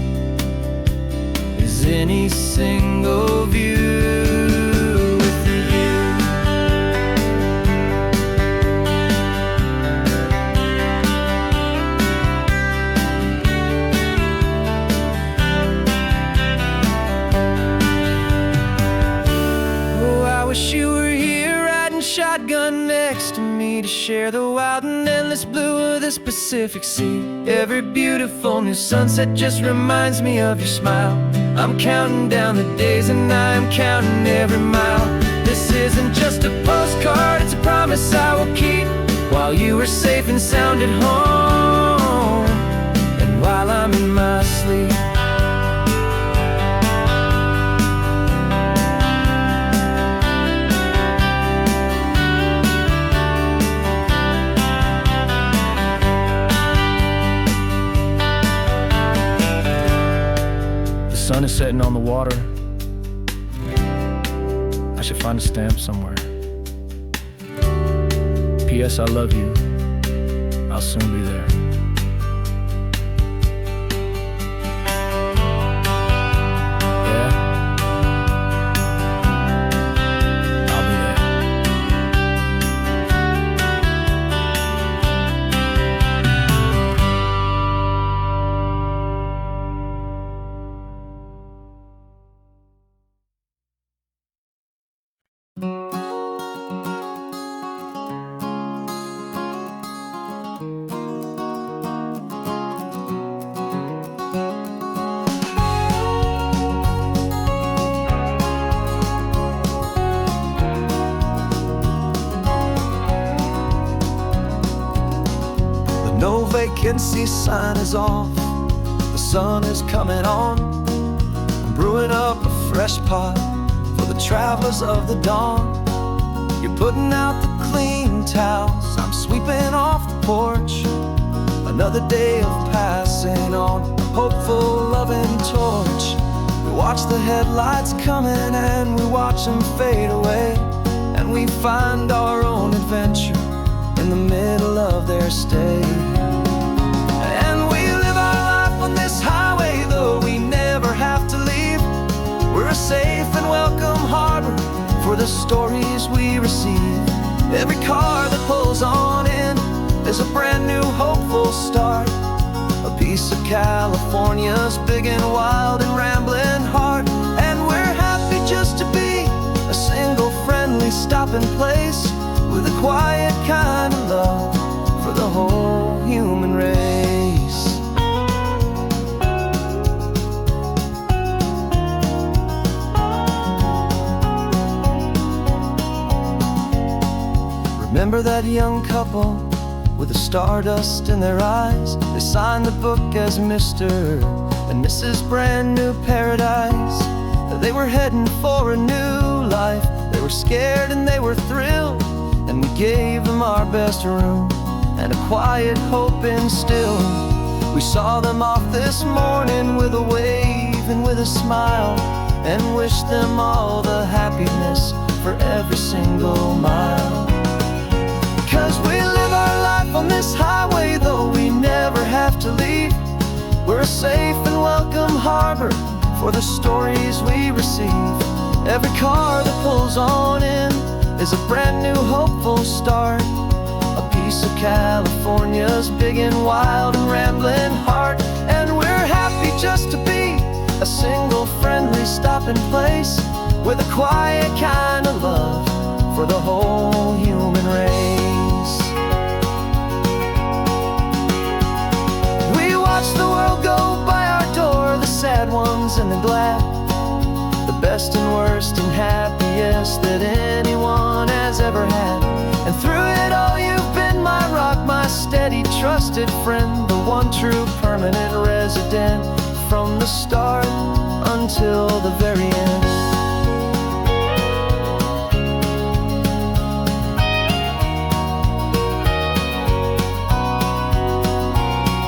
is any single view with you. Oh, I wish you were here riding shotgun next to me to share the wild and endless blue of this Pacific Sea. Every beautiful new sunset just reminds me of your smile. I'm counting down the days and I'm counting every mile. This isn't just a postcard, it's a promise I will keep, while you are safe and sound at home, and while I'm in my sleep. The sun is setting on the water. I should find a stamp somewhere. P.S. I love you. I'll soon be there. Yeah? I'll be there. No vacancy sign is off, the sun is coming on. I'm brewing up a fresh pot for the travelers of the dawn. You're putting out the clean towels, I'm sweeping off the porch. Another day of passing on a hopeful, loving torch. We watch the headlights coming and we watch them fade away, and we find our own adventure in the middle of their stay. And we live our life on this highway, though we never have to leave. We're a safe and welcome harbor for the stories we receive. Every car that pulls on in is a brand new hopeful start, a piece of California's big and wild and rambling heart. And we're happy just to be a single friendly stopping place, with a quiet kind of love for the whole human race. Remember that young couple with the stardust in their eyes? They signed the book as Mr. and Mrs. Brand New Paradise. They were heading for a new life. They were scared and they were thrilled, and we gave them our best room and a quiet hope instilled. We saw them off this morning with a wave and with a smile, and wished them all the happiness for every single mile. 'Cause we live our life on this highway, though we never have to leave. We're a safe and welcome harbor for the stories we receive. Every car that pulls on in is a brand new hopeful start, a piece of California's big and wild and rambling heart. And we're happy just to be a single friendly stopping place, with a quiet kind of love for the whole human race. tears and the glad, the best and worst and happiest that anyone has ever had. And through it all you've been my rock, my steady, trusted friend, the one true permanent resident, from the start until the very end.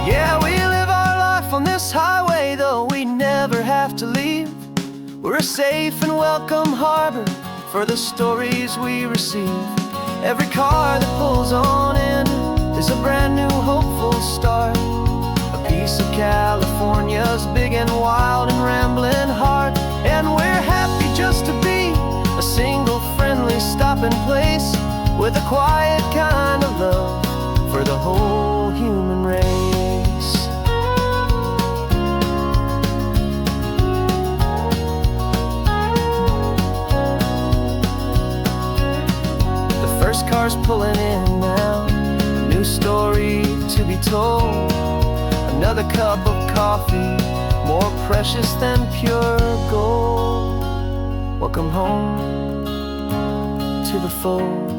Yeah, we live our life on this highway, though we never have to leave. We're a safe and welcome harbor for the stories we receive. Every car that pulls on in is a brand new hopeful start, a piece of California's big and wild and rambling heart. And we're happy just to be a single friendly stopping place, with a quiet kind of love for the whole human race. First car's pulling in now, a new story to be told. Another cup of coffee, more precious than pure gold. Welcome home to the fold.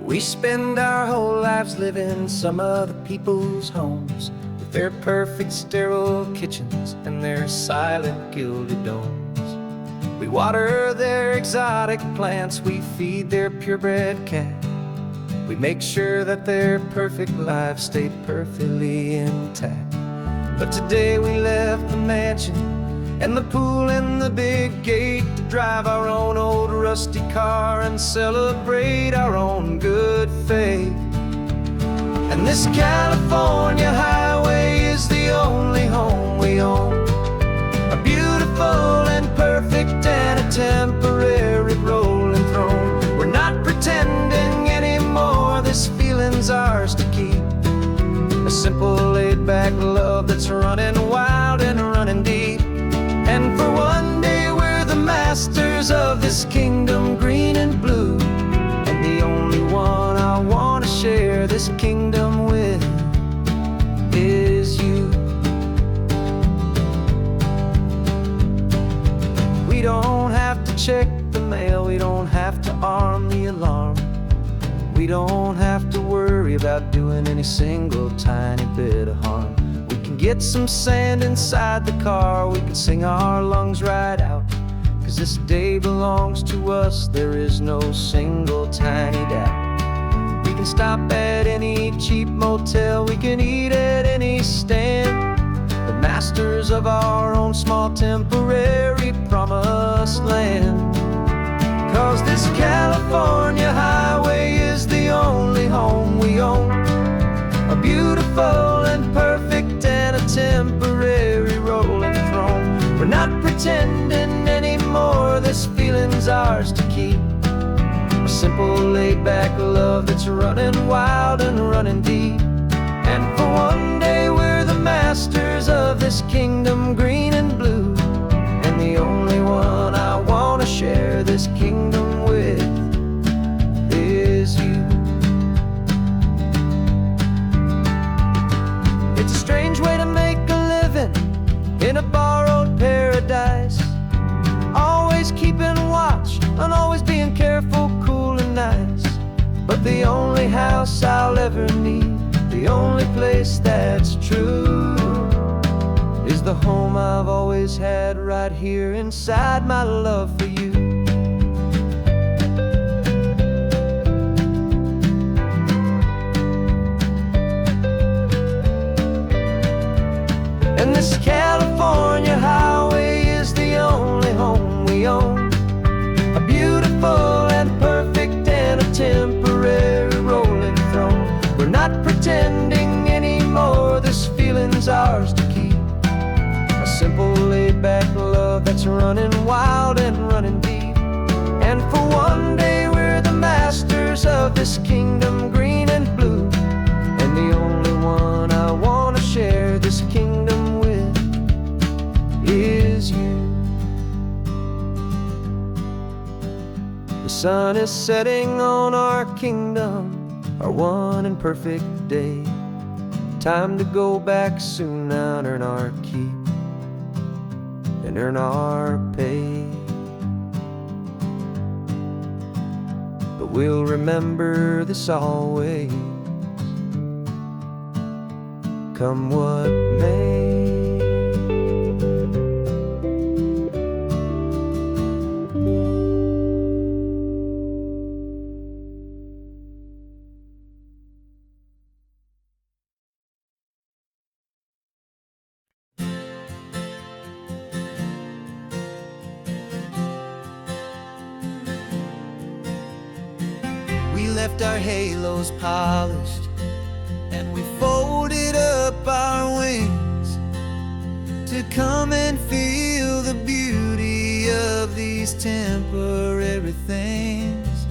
We spend our whole lives living some other people's homes, with their perfect sterile kitchens and their silent gilded domes. We water their exotic plants, we feed their purebred cat. We make sure that their perfect lives stay perfectly intact. But today we left the mansion and the pool and the big gate to drive our own old rusty car and celebrate our own good faith. And this California highway is the only home we own, a beautiful and perfect and a temporary rolling throne. We're not pretending anymore, this feeling's ours to keep, a simple laid-back love that's running wild and running deep. And for one day we're the masters of this kingdom green and blue, and the only one I want to share this kingdom with is you. We don't have to check the mail, we don't have to arm the alarm, we don't have to worry about doing any single tiny bit of harm. Get some sand inside the car, we can sing our lungs right out, 'cause this day belongs to us, there is no single tiny doubt. We can stop at any cheap motel, we can eat at any stand, the masters of our own small temporary promised land. 'Cause this California highway is the only home we own, a beautiful and perfect and a temporary rolling throne. We're not pretending anymore, this feeling's ours to keep, a simple laid-back love that's running wild and running deep. And for one day we're the masters of this kingdom green and blue, and the only one I want to share this kingdom with is you. It's a strange way to make a living in a borrowed paradise, always keeping watch and always being careful, cool and nice. But the only house I'll ever need, the only place that's true, is the home I've always had right here inside my love for you. And this California highway is the only home we own, a beautiful and perfect and a temporary rolling throne. We're not pretending anymore, this feeling's ours to keep, a simple laid-back love that's running wild and running deep. And for one day we're the masters of this kingdom green and blue, and the only one I want to share this kingdom sun is setting on our kingdom, our one and perfect day. Time to go back soon now and earn our keep and earn our pay. But we'll remember this always, come what may. We left our halos polished, and we folded up our wings to come and feel the beauty of these temporary things.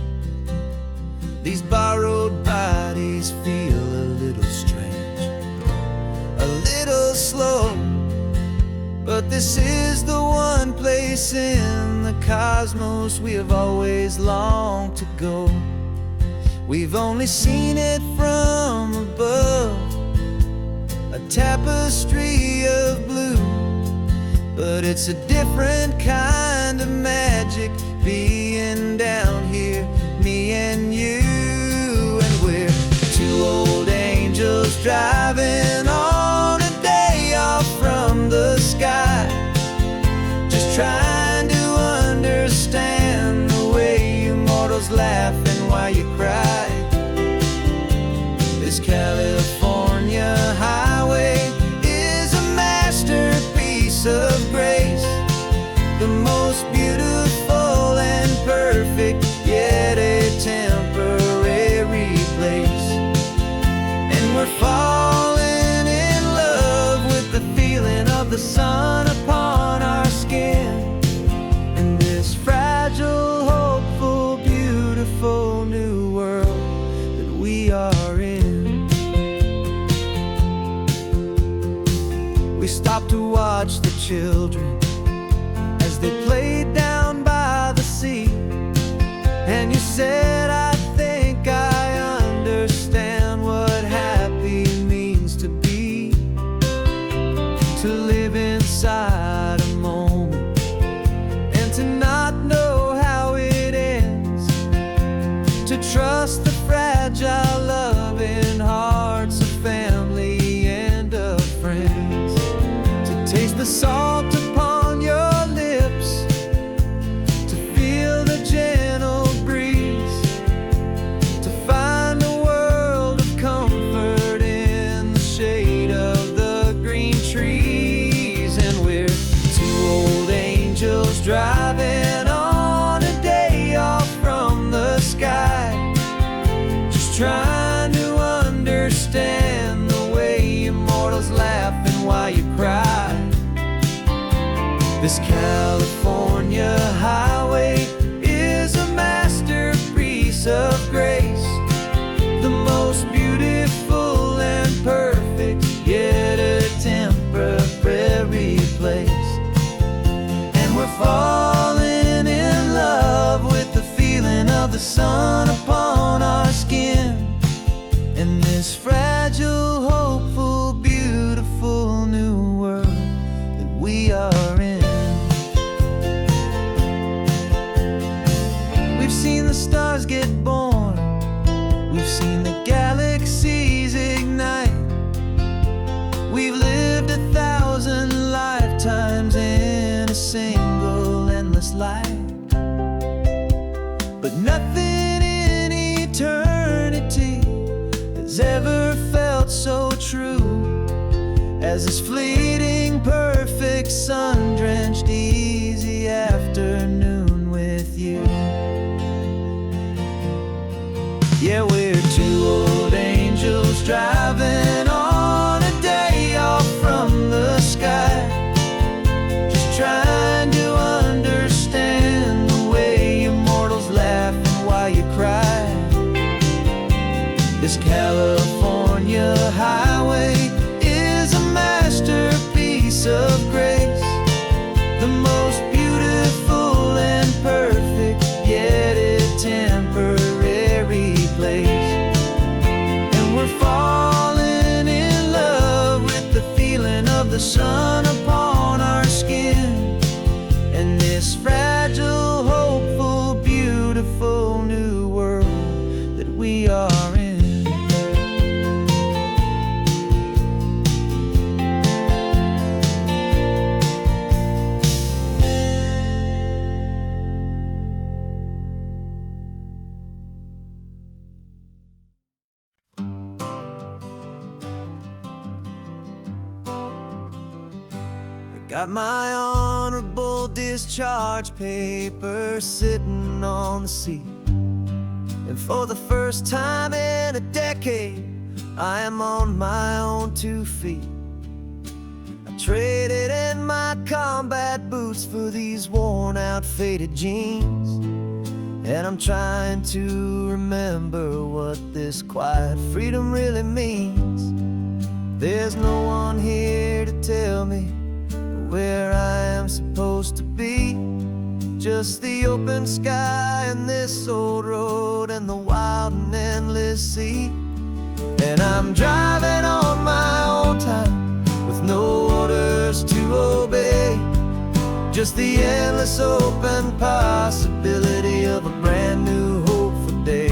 These borrowed bodies feel a little strange, a little slow, but this is the one place in the cosmos we have always longed to go. We've only seen it from above, a tapestry of blue, but it's a different kind of magic being down here, me and you. And we're two old angels driving on a day off from the sky, just trying to understand the way you mortals laugh and why you cry. This California highway is a masterpiece of grace, the most beautiful and perfect, yet a temporary place. And we're falling in love with the feeling of the sun upon our skin, in this fragile, hopeful, beautiful new world that we are in. We stopped to watch the children as they played down by the sea, and you said, I think I understand what happy means to be, to live inside a moment and to not know how it ends, to trust the fragile loving hearts of family and of friends, to taste the salt upon your lips, to feel the gentle breeze, to find a world of comfort in the shade of the green trees. And we're two old angels driving on a day off from the sky, just trying to understand the way immortals laugh and why you cry. This California highway is a masterpiece of grace, the most beautiful and perfect, yet a temporary place. And we're falling in love with the feeling of the sun upon our skin, in this fragile, hopeful, beautiful new world that we are in. We've seen the stars get born, we've seen the galaxies ignite, we've lived 1,000 lifetimes in a single endless life. But nothing in eternity has ever felt so true as this fleeting, perfect, sun-drenched, easy afternoon with you. Yeah, we're two old angels driving on a day off from the sky, just trying to understand the way immortals laugh and why you cry. This California highway is a masterpiece of grace, the most beautiful and perfect, yet it Got my honorable discharge paper sitting on the seat, and for the first time in a decade, I am on my own 2 feet. I traded in my combat boots for these worn out faded jeans, and I'm trying to remember what this quiet freedom really means. There's no one here to tell me where I am supposed to be, just the open sky and this old road and the wild and endless sea. And I'm driving on my own time with no orders to obey, just the endless open possibility of a brand new hopeful day.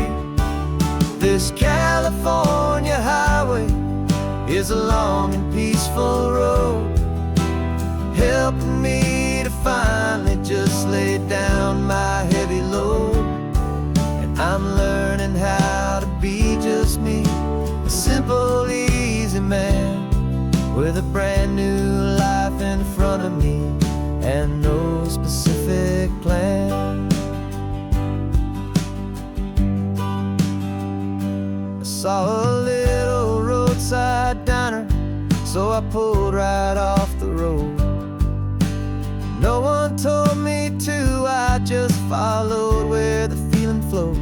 This California highway is a long and peaceful road, helping me to finally just lay down my heavy load. And I'm learning how to be just me, a simple, easy man with a brand new life in front of me and no specific plan. I saw a little roadside diner, so I pulled right off the road. No one told me to, I just followed where the feeling flowed.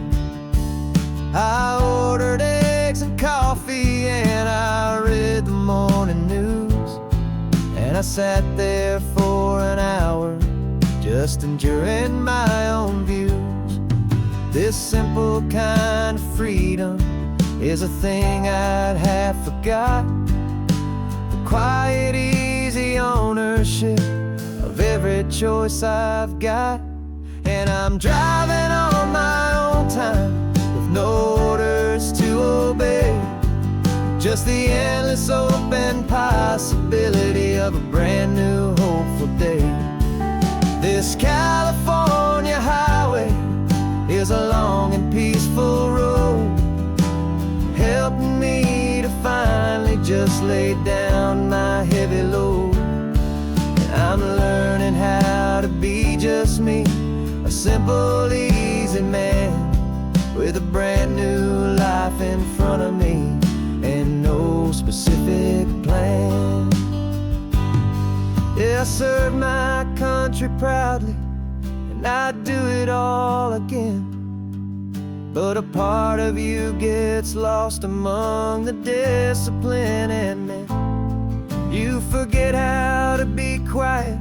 I ordered eggs and coffee and I read the morning news, and I sat there for an hour just enduring my own views. This simple kind of freedom is a thing I'd have forgot, the quiet, easy ownership of every choice I've got. And I'm driving on my own time with no orders to obey, just the endless open possibility of a brand new hopeful day. This California highway is a long and peaceful road, helping me to finally just lay down my heavy load. I'm learning how to be just me, a simple, easy man with a brand new life in front of me and no specific plan. Yeah, I served my country proudly and I'd do it all again, but a part of you gets lost among the discipline and men. You forget how to be quiet,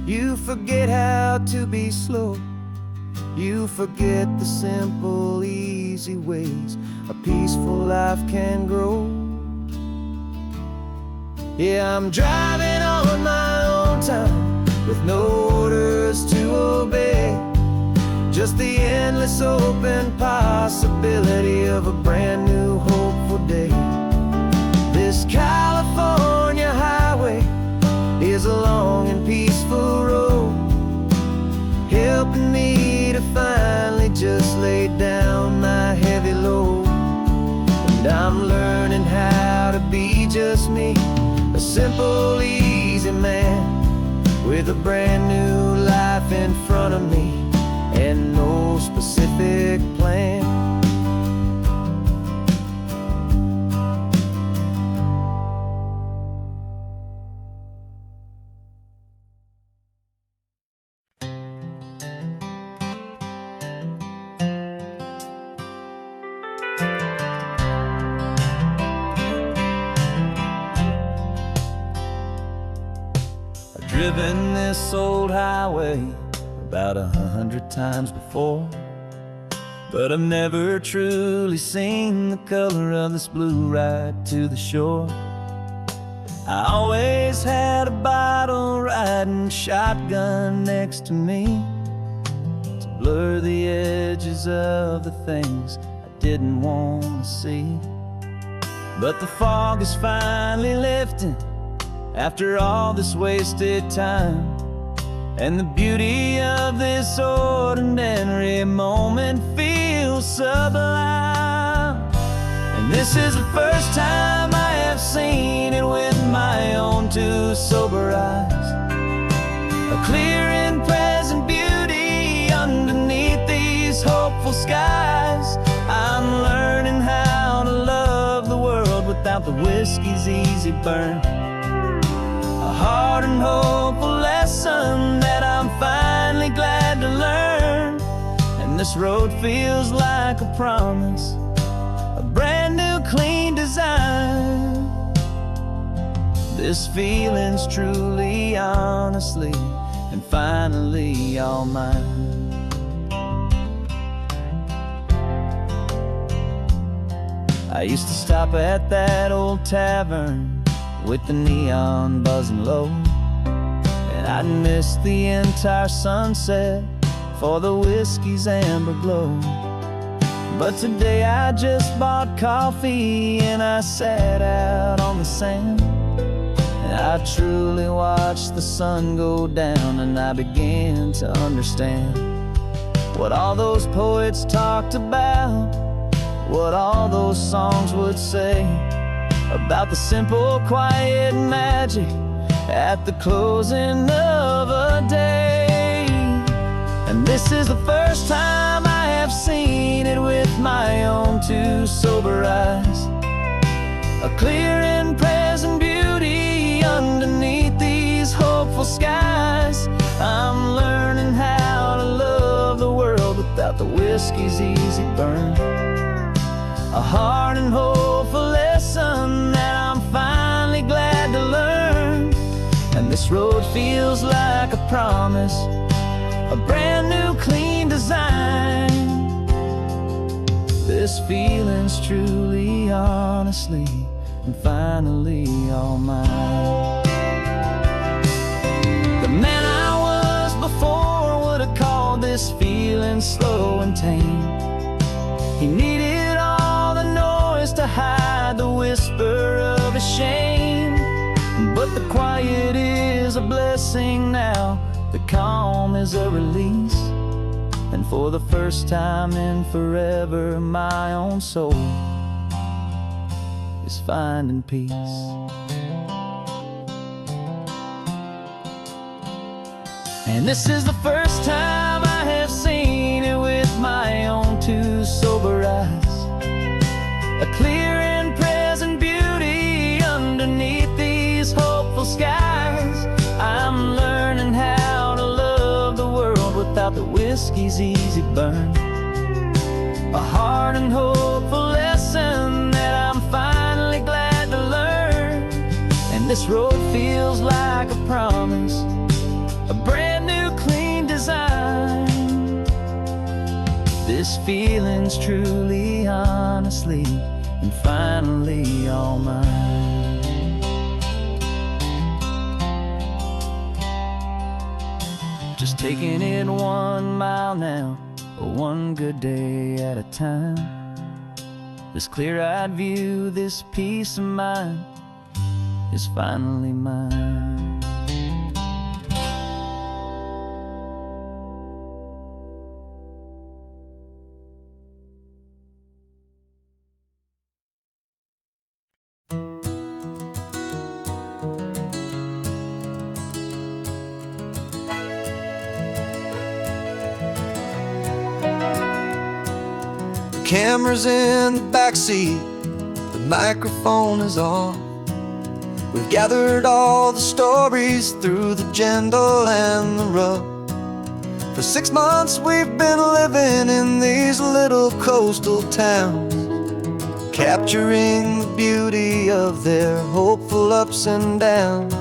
you forget how to be slow, you forget the simple, easy ways a peaceful life can grow. Yeah, I'm driving on my own time with no orders to obey, just the endless open possibility of a brand new hopeful day. This California highway is a long and peaceful road, helping me to finally just lay down my heavy load. And I'm learning how to be just me, a simple, easy man with a brand new life in front of me and no specific plan. Driven this old highway about 100 times before, but I've never truly seen the color of this blue right to the shore. I always had a bottle riding shotgun next to me to blur the edges of the things I didn't want to see. But the fog is finally lifting after all this wasted time, and the beauty of this ordinary moment feels sublime. And this is the first time I have seen it with my own two sober eyes. clear and present beauty underneath these hopeful skies. I'm learning how to love the world without the whiskey's easy burn. A hard and hopeful lesson that I'm finally glad to learn. And this road feels like a promise, a brand new clean design. This feeling's truly, honestly, and finally all mine. I used to stop at that old tavern with the neon buzzing low, and I'd miss the entire sunset for the whiskey's amber glow. But today I just bought coffee and I sat out on the sand, and I truly watched the sun go down, and I began to understand what all those poets talked about, what all those songs would say about the simple, quiet magic at the closing of a day. And this is the first time I have seen it with my own two sober eyes. A clear and present beauty underneath these hopeful skies. I'm learning how to love the world without the whiskey's easy burn. A hard and hopeful lesson that I'm finally glad to learn. And this road feels like a promise, a brand new clean design. This feeling's truly, honestly, and finally all mine. The man I was before would have called this feeling slow and tame. He needed all the noise to hide the whisper of his shame. But the quiet is a blessing now, the calm is a release. And for the first time in forever, my own soul is finding peace. And this is the first time I have seen it with my own two sober eyes. A clear and present beauty underneath these hopeful skies. I'm learning how to love the world without the whiskey's easy burn. A hard and hopeful lesson that I'm finally glad to learn. And this road feels like a promise, a brand new clean design. This feeling's truly, honestly, and finally all mine. Just taking it 1 mile now, one good day at a time. This clear-eyed view, this peace of mind is finally mine. Camera's in the backseat, the microphone is on. We've gathered all the stories through the gentle and the rough. For 6 months we've been living in these little coastal towns, capturing the beauty of their hopeful ups and downs.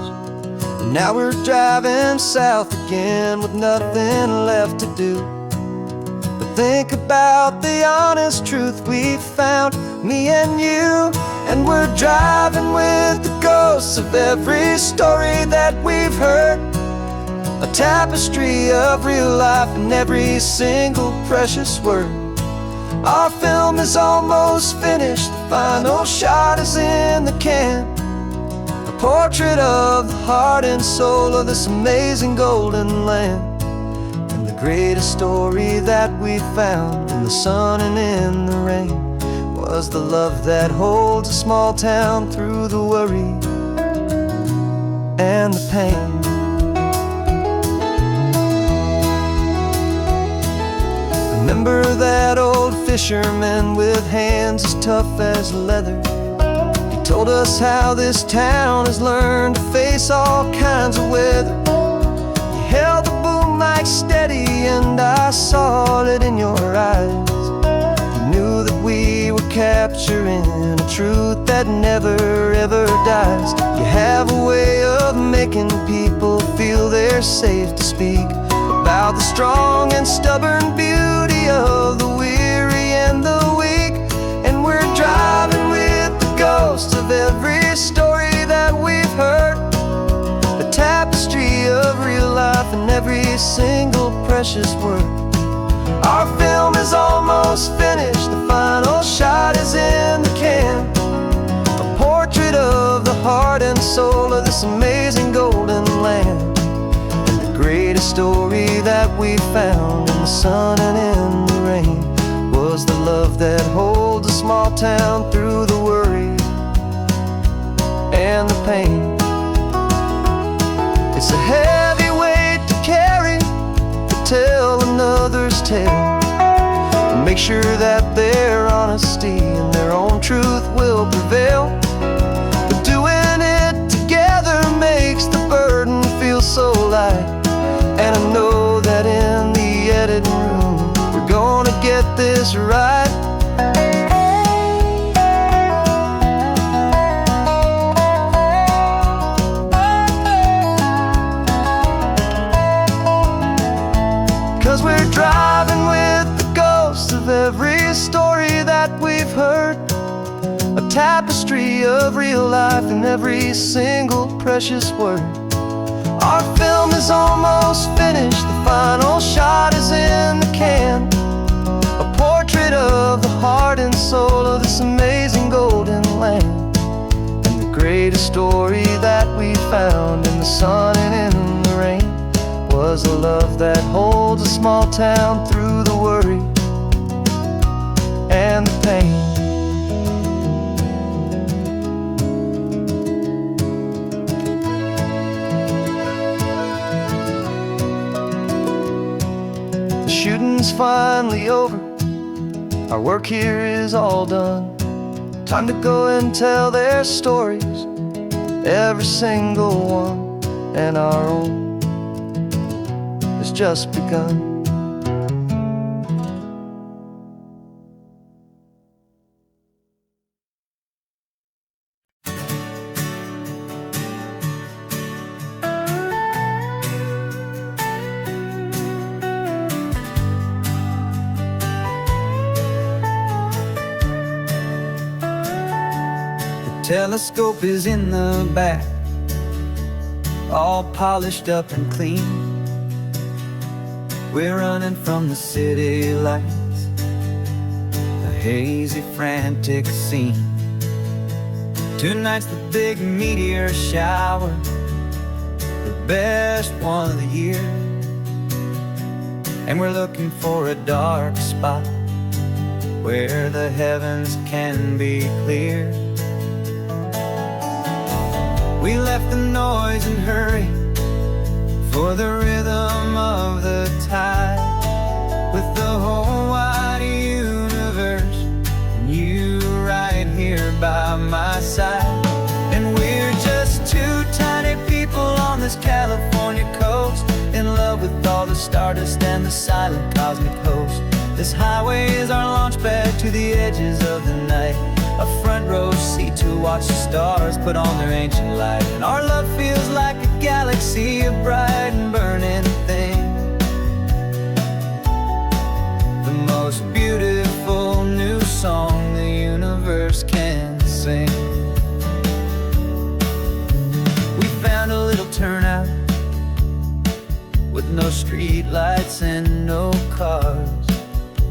And now we're driving south again with nothing left to do. Think about the honest truth we found, me and you. And we're driving with the ghosts of every story that we've heard, a tapestry of real life and every single precious word. Our film is almost finished, the final shot is in the can, a portrait of the heart and soul of this amazing golden land. Greatest story that we found in the sun and in the rain was the love that holds a small town through the worry and the pain. remember that old fisherman with hands as tough as leather. He told us how this town has learned to face all kinds of weather. You held the boom mic steady and I saw it in your eyes. You knew that we were capturing a truth that never ever dies. You have a way of making people feel they're safe to speak about the strong and stubborn beauty of the weary and the weak. And we're driving with the ghosts of every story that we've heard, a tapestry of real life in every single precious word. Our film is almost finished, the final shot is in the can, a portrait of the heart and soul of this amazing golden land. Greatest story that we found in the sun and in the rain was the love that holds a small town through the worry and the pain. It's a heavy weight to carry, to tell another's tale, and make sure that their honesty and their own truth will prevail. But doing it together makes the burden feel so light. And I know that in the editing room we're gonna get this right. 'Cause we're driving with the ghosts of every story that we've heard, a tapestry of real life in every single precious word. Our film is almost finished, the final shot is in the can, a portrait of the heart and soul of this amazing golden land. And the greatest story that we found in the sun and in the rain was a love that holds a small town through the worry and the pain. Shooting's finally over, our work here is all done. Time to go and tell their stories, every single one, and our own has just begun. Telescope is in the back, all polished up and clean. We're running from the city lights, a hazy, frantic scene. Tonight's the big meteor shower, the best one of the year. And we're looking for a dark spot where the heavens can be clear. We left the noise and hurry for the rhythm of the tide, with the whole wide universe and you right here by my side. And we're just two tiny people on this California coast, in love with all the stardust and the silent cosmic host. This highway is our launch pad to the edges of the night, a front row seat to watch the stars put on their ancient light. And our love feels like a galaxy, a bright and burning thing, the most beautiful new song the universe can sing. We found a little turnout with no street lights and no cars,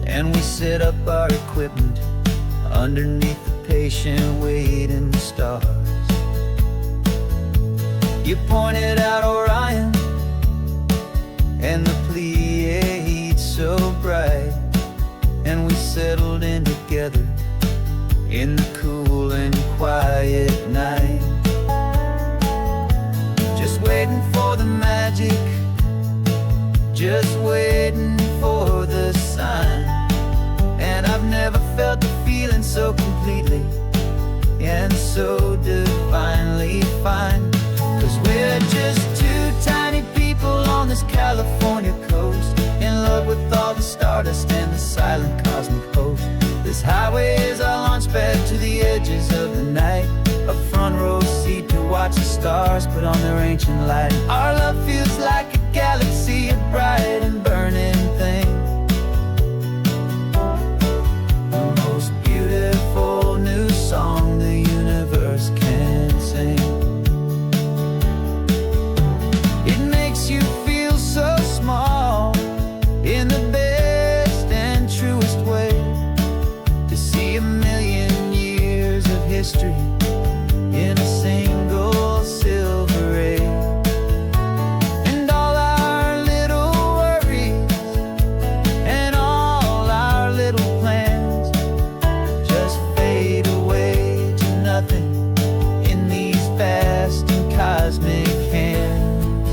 and we set up our equipment underneath the patient waiting stars. You pointed out Orion and the Pleiades so bright, and we settled in together in the cool and quiet night, just waiting for the magic, just waiting for the sign. never felt the feeling so completely and so divinely fine. 'Cause we're just two tiny people on this California coast, in love with all the stardust and the silent cosmic host. This highway is our launch pad to the edges of the night, a front row seat to watch the stars put on their ancient light. Our love feels like a galaxy, a bright and burning thing, the most beautiful new song the universe can sing. It makes you feel so small in the best and truest way, to see a million years of history in a single silver ray. And all our little worries and all our little plans just fade away to nothing in these vast and cosmic hands.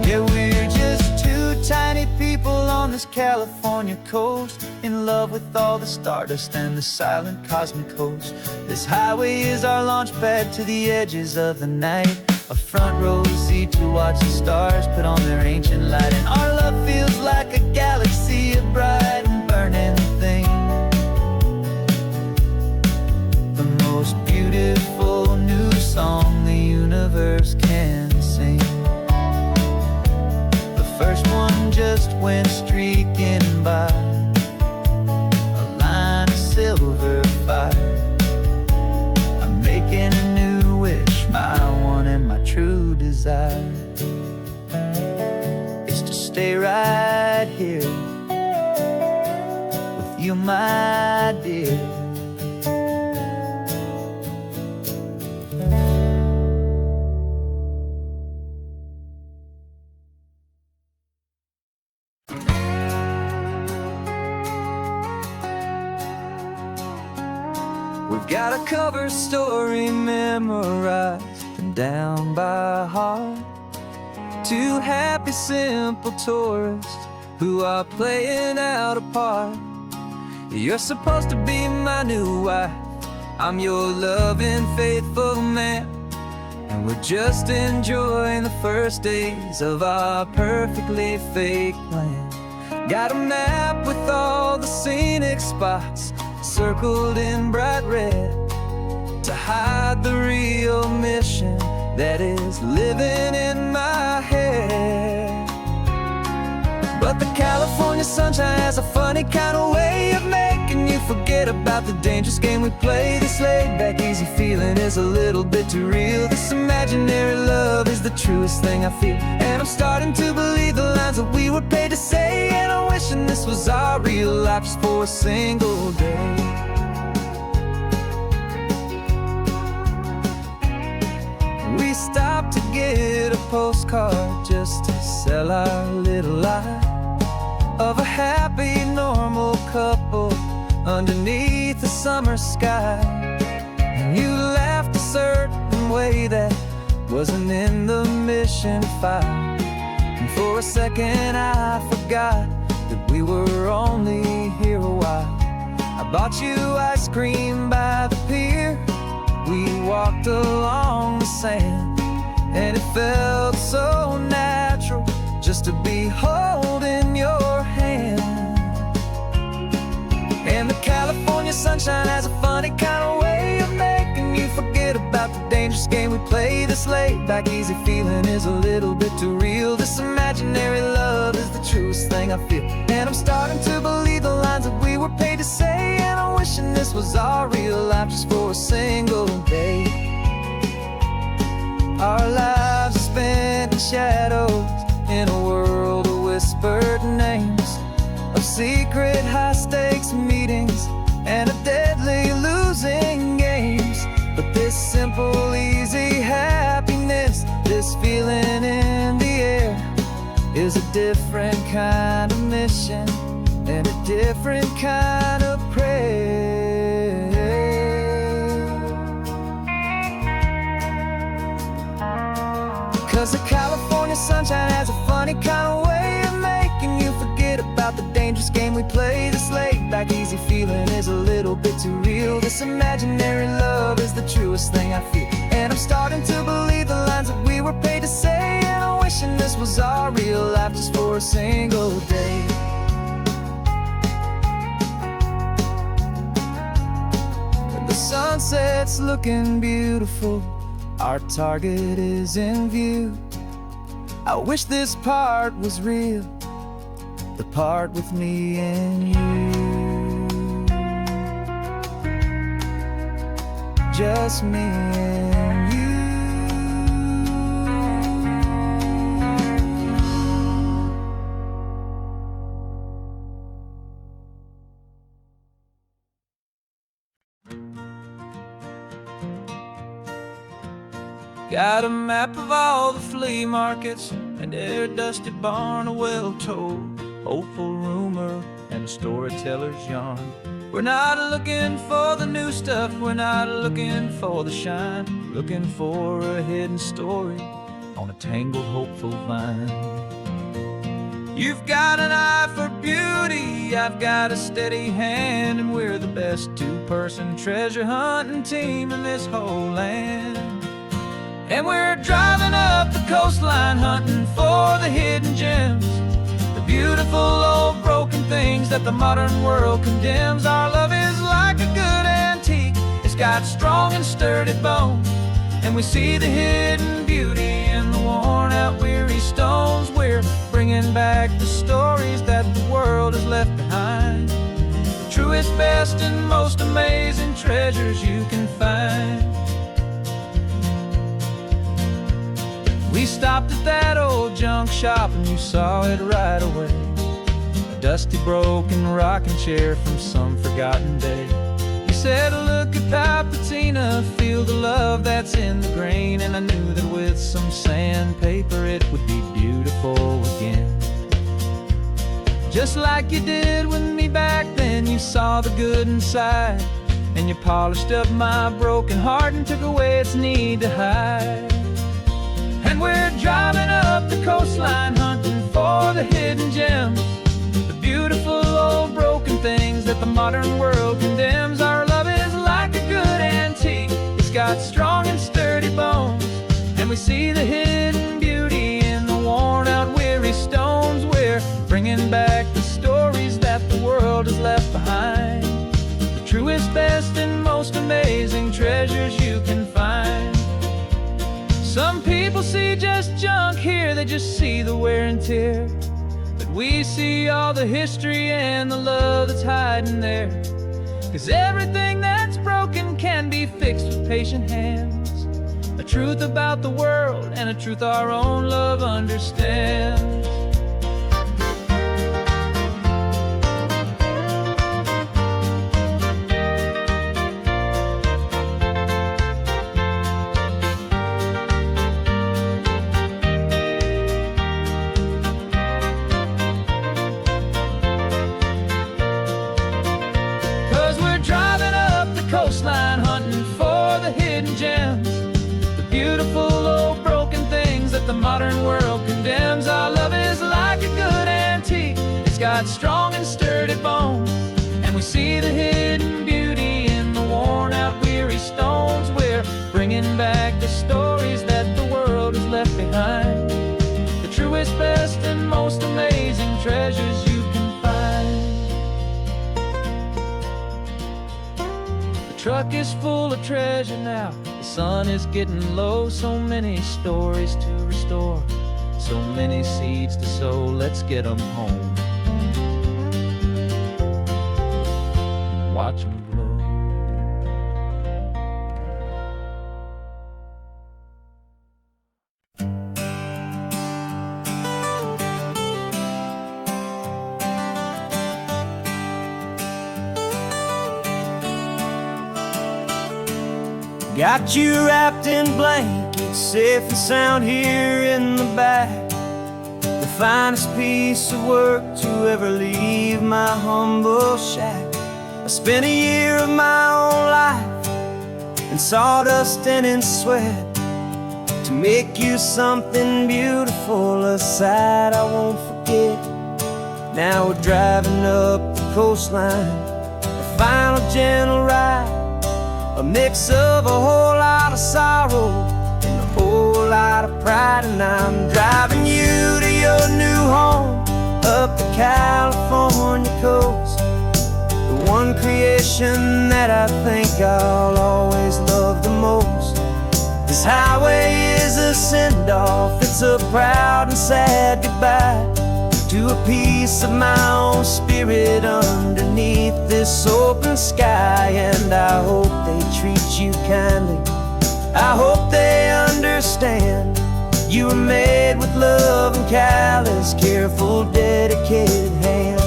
Yeah, we're just two tiny people on this California coast, in love with all the stardust and the silent cosmic host. This highway is our launch pad to the edges of the night, a front row seat to watch the stars put on their ancient light. And our love feels like a galaxy, a bright and burning thing, the most beautiful new song the universe can sing. The first one just went streaking by, a line of silver fire. I'm making a new wish, my one and my true desire is to stay right here with you, my dear. We've got a cover story memorized and down by heart, two happy simple tourists who are playing out a part. You're supposed to be my new wife, I'm your loving faithful man, and we're just enjoying the first days of our perfectly fake plan. Got a map with all the scenic spots circled in bright red to hide the real mission that is living in my head. But the California sunshine has a funny kind of way of making you forget about the dangerous game we play. This laid-back, easy feeling is a little bit too real. This imaginary love is the truest thing I feel, and I'm starting to believe the lines that we were paid to say. And I'm wishing this was our real life just for a single day. We stopped to get a postcard just to sell our little lie of a happy, normal couple underneath the summer sky. And you laughed a certain way that wasn't in the mission file, and for a second I forgot that we were only here a while. I bought you ice cream by the pier, we walked along the sand, and it felt so natural just to be holding your hand. And the California sunshine has a funny kind of way of making you forget about the dangerous game we play. This laid-back, easy feeling is a little bit too real. This imaginary love is the truest thing I feel, and I'm starting to believe the lines that we were paid to say. And I'm wishing this was our real life just for a single day. Our lives are spent in shadows, in a world of whispered names, of secret high-stakes meetings and of deadly losing games. But this simple, easy happiness, this feeling in the air, is a different kind of mission and a different kind of prayer. 'Cause the California sunshine has a funny kind of way of making you forget about the danger dangerous game we play. This laid back easy feeling is a little bit too real. This imaginary love is the truest thing I feel. And I'm starting to believe the lines that we were paid to say. And I'm wishing this was our real life just for a single day. The sunset's looking beautiful, our target is in view. I wish this part was real, the part with me and you. Just me and you. Got a map of all the flea markets, and their dusty barn, a well-told hopeful rumor, and a storyteller's yarn. We're not looking for the new stuff, we're not looking for the shine, looking for a hidden story on a tangled hopeful vine. You've got an eye for beauty, I've got a steady hand, and we're the best two-person treasure hunting team in this whole land. And we're driving up the coastline hunting for the hidden gems, the beautiful old broken things that the modern world condemns. Our love is like a good antique, it's got strong and sturdy bones, and we see the hidden beauty in the worn out weary stones. We're bringing back the stories that the world has left behind, the truest, best, and most amazing treasures you can find. We stopped at that old junk shop and you saw it right away, a dusty broken rocking chair from some forgotten day. You said, look at Papatina, feel the love that's in the grain. And I knew that with some sandpaper it would be beautiful again. Just like you did with me back then, you saw the good inside, and you polished up my broken heart and took away its need to hide. And we're driving up the coastline hunting for the hidden gems, the beautiful old broken things that the modern world condemns. Our love is like a good antique, it's got strong and sturdy bones, and we see the hidden beauty in the worn out weary stones. We're bringing back the stories that the world has left behind, the truest, best, and most amazing treasures you can find. Some people see just junk here, they just see the wear and tear, but we see all the history and the love that's hiding there. 'Cause everything that's broken can be fixed with patient hands, a truth about the world and a truth our own love understands. 'Cause we're driving up the coastline hunting for the hidden gems, the beautiful old broken things that the modern world condemns. Our love is like a good antique, it's got strong and sturdy bones, and we see the hidden beauty in the worn out weary stones. We're bringing back the stories that the world has left behind, the truest, best, and most amazing treasures you can find. The truck is full of treasure now, the sun is getting low. So many stories to restore, so many seeds to sow. Let's get them home, watch them blow. Got you wrapped in blankets, safe and sound here in the back. The finest piece of work to ever leave my humble shack. I spent a year of my own life in sawdust and in sweat to make you something beautiful, a sight I won't forget. Now we're driving up the coastline, a final gentle ride, a mix of a whole lot of sorrow and a whole lot of pride. And I'm driving you to your new home up the California coast, the one creation that I think I'll always love the most. This highway is a send-off, it's a proud and sad goodbye to a piece of my own spirit underneath this open sky. And I hope they treat you kindly, I hope they understand you were made with love and callous, careful, dedicated hands.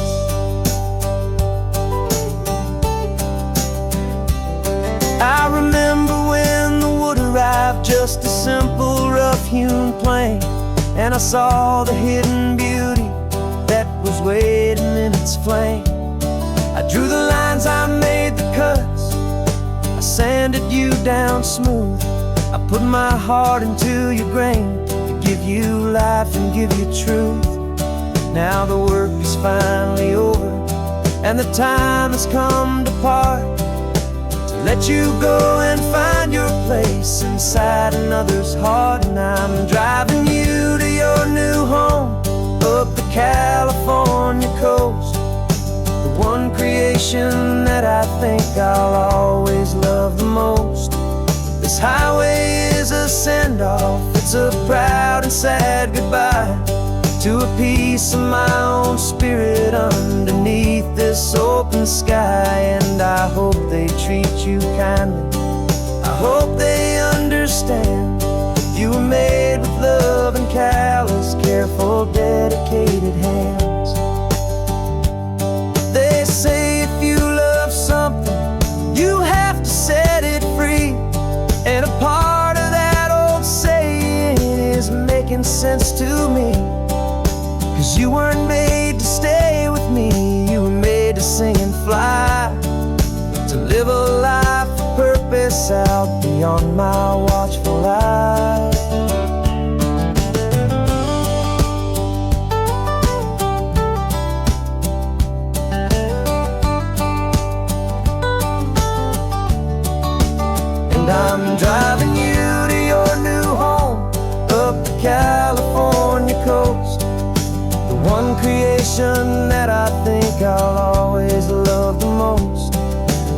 I remember when the wood arrived, just a simple rough-hewn plank, and I saw the hidden beauty that was waiting in its flame. I drew the lines, I made the cuts, I sanded you down smooth. I put my heart into your grain to give you life and give you truth. Now the work is finally over, and the time has come to part, to let you go and find your place inside another's heart. And I'm driving you to your new home up the California coast, the one creation that I think I'll always love the most. This highway is a send-off, it's a proud and sad goodbye to a piece of my own spirit underneath this open sky. And I hope they treat you kindly, I hope they understand you were made with love and callous, careful, dedicated hands. They say if you love something, you have to set it free. And a part of that old saying is making sense to me, 'cause you weren't made to stay with me, you were made to sing and fly, to live a life of purpose out beyond my watchful eye. And I'm driving you to your new home up the California coast, the one creation that I think I'll always love the most.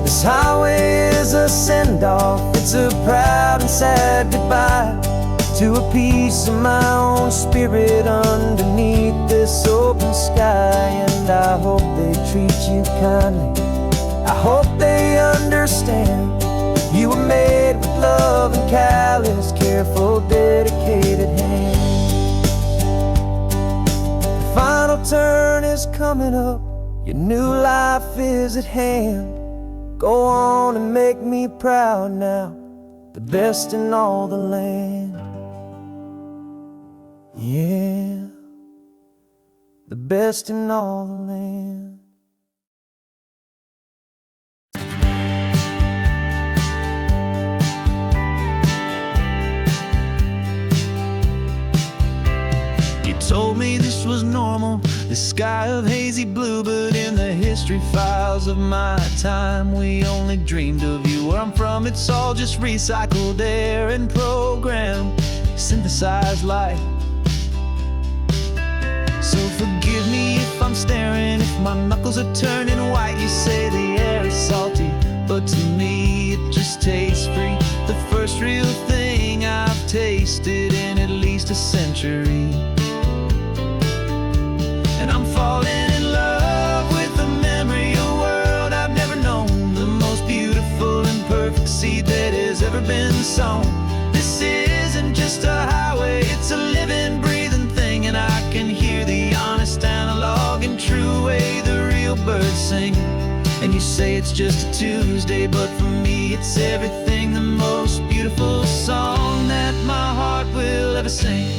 This highway is a send-off, it's a proud and sad goodbye to a piece of my own spirit underneath this open sky. And I hope they treat you kindly, I hope they understand you were made with love and callous, careful, dedicated hands. The final turn is coming up, your new life is at hand. Go on and make me proud now, the best in all the land. Yeah, the best in all the land. Told me this was normal, the sky of hazy blue, but in the history files of my time, we only dreamed of you. Where I'm from, it's all just recycled air and programmed, synthesized light. So forgive me if I'm staring, if my knuckles are turning white. You say the air is salty, but to me it just tastes free. The first real thing I've tasted in at least a century. And I'm falling in love with the memory of a world I've never known, the most beautiful and perfect seed that has ever been sown. This isn't just a highway, it's a living, breathing thing, and I can hear the honest analog and true way the real birds sing. And you say it's just a Tuesday, but for me it's everything, the most beautiful song that my heart will ever sing.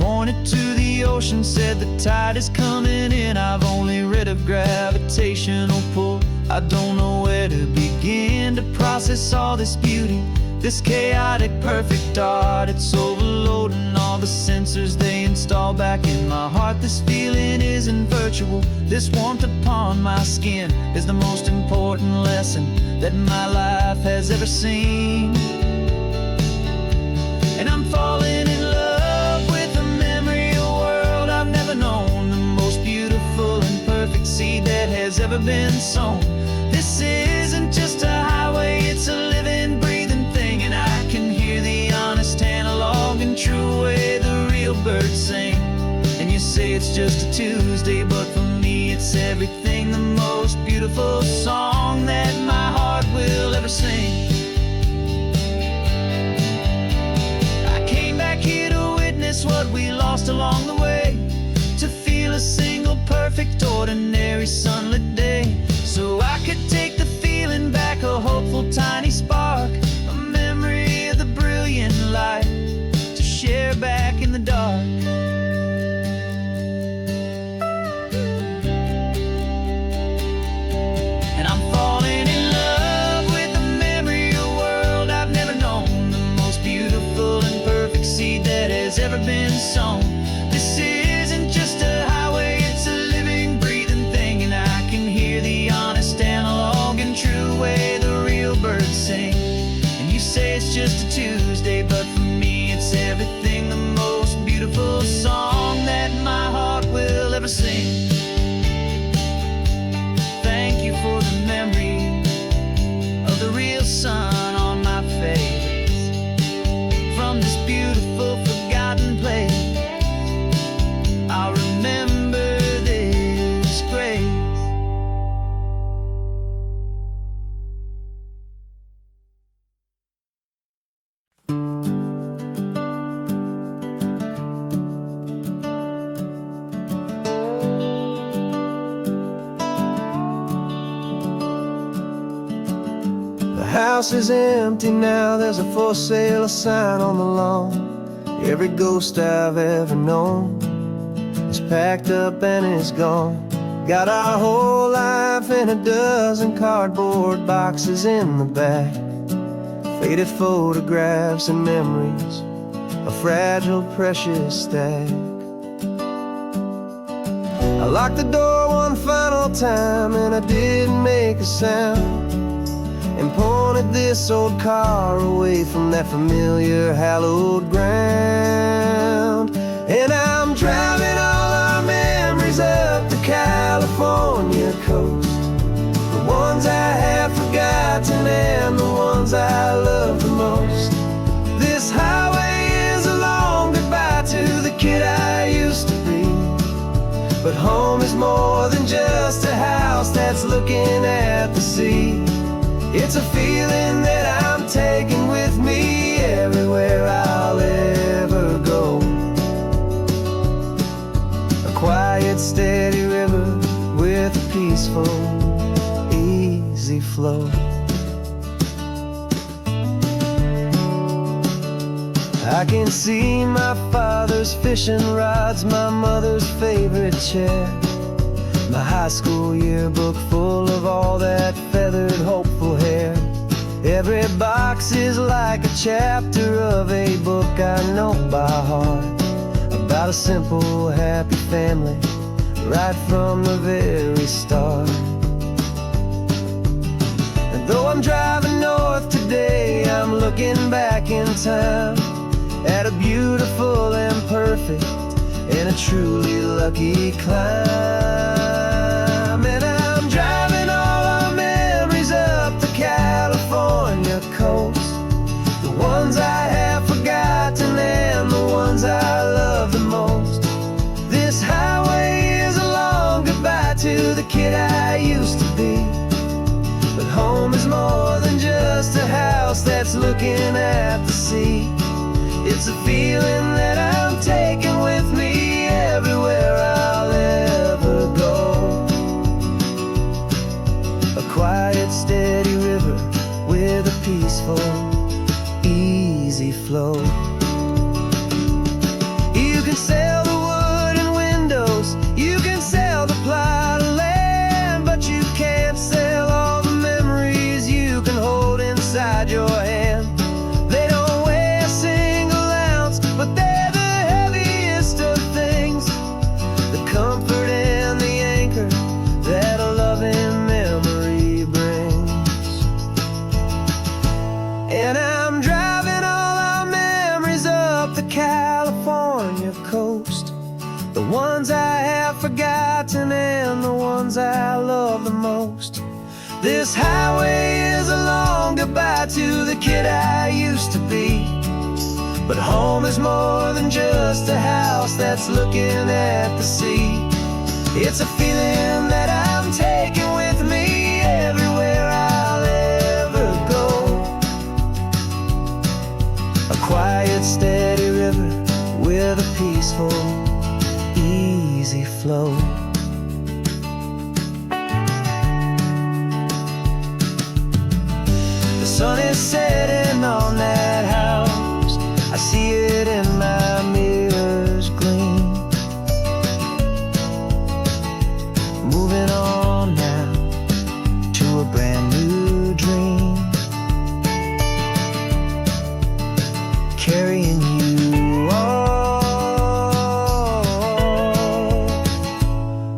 Pointed to the ocean, said the tide is coming in. I've only read of gravitational pull, I don't know where to begin to process all this beauty This chaotic, perfect art, it's overloading all the sensors they install back in my heart. This feeling isn't virtual. This warmth upon my skin is the most important lesson that my life has ever seen. And I'm falling in love with the memory of a world I've never known, the most beautiful and perfect seed that has ever been sown. This isn't just a highway, it's a living, breathing thing, and I can hear the honest analog and true way the real birds sing. And you say it's just a Tuesday, but for me it's everything, the most beautiful song that my heart will ever sing. I came back here to witness what we lost along the way, to feel a single perfect ordinary sunlit day, so I could take the feeling back, a hopeful tiny spark, a memory of the brilliant light to share back in the dark. And I'm falling in love with the memory of a world I've never known, the most beautiful and perfect seed that has ever been sown. This isn't just a highway, it's a living, breathing thing, and I can hear the honest analog and true way the real birds sing. And you say it's just a Tuesday, but for me it's everything, the most beautiful song that my heart will ever sing. Thank you for the memory of the real sun on my face, from this beautiful forgotten place. I'll remember this grace. The house is empty now, there's a for sale sign on the lawn. Every ghost I've ever known is packed up and is gone. Got our whole life in a dozen cardboard boxes in the back, faded photographs and memories, a fragile, precious stack. I locked the door one final time and I didn't make a sound, and pointed this old car away from that familiar hallowed ground. And I'm driving all our memories up the California coast, the ones I have forgotten and the ones I love the most. This highway is a long goodbye to the kid I used to be, but home is more than just a house that's looking at the sea. It's a feeling that I'm taking with me everywhere I'll ever go. A quiet, steady river with a peaceful, easy flow. I can see my father's fishing rods, my mother's favorite chair, my high school yearbook full of all that feathered, hopeful hair. Every box is like a chapter of a book I know by heart, about a simple, happy family right from the very start. And though I'm driving north today, I'm looking back in time at a beautiful and perfect and a truly lucky climb. And I'm driving all our memories up the California coast, the ones I have forgotten and the ones I love the most. This highway is a long goodbye to the kid I used to be, but home is more than just a house that's looking at the sea. It's a feeling that I'm taking with me everywhere I'll ever go. A quiet, steady river with a peaceful, easy flow. You can sell the wood and windows, you can sell the plot of land, but you can't sell all the memories you can hold inside your hand. anchor that a loving memory brings. And I'm driving all our memories up the California coast, the ones I have forgotten and the ones I love the most. This highway is a long goodbye to the kid I used to be, but home is more than just a house that's looking at the sea. It's a feeling that I'm taking with me everywhere I'll ever go. A quiet, steady river with a peaceful, easy flow. The sun is setting on that house, I see it in my mirror's gleam. Moving on now to a brand new dream, carrying you all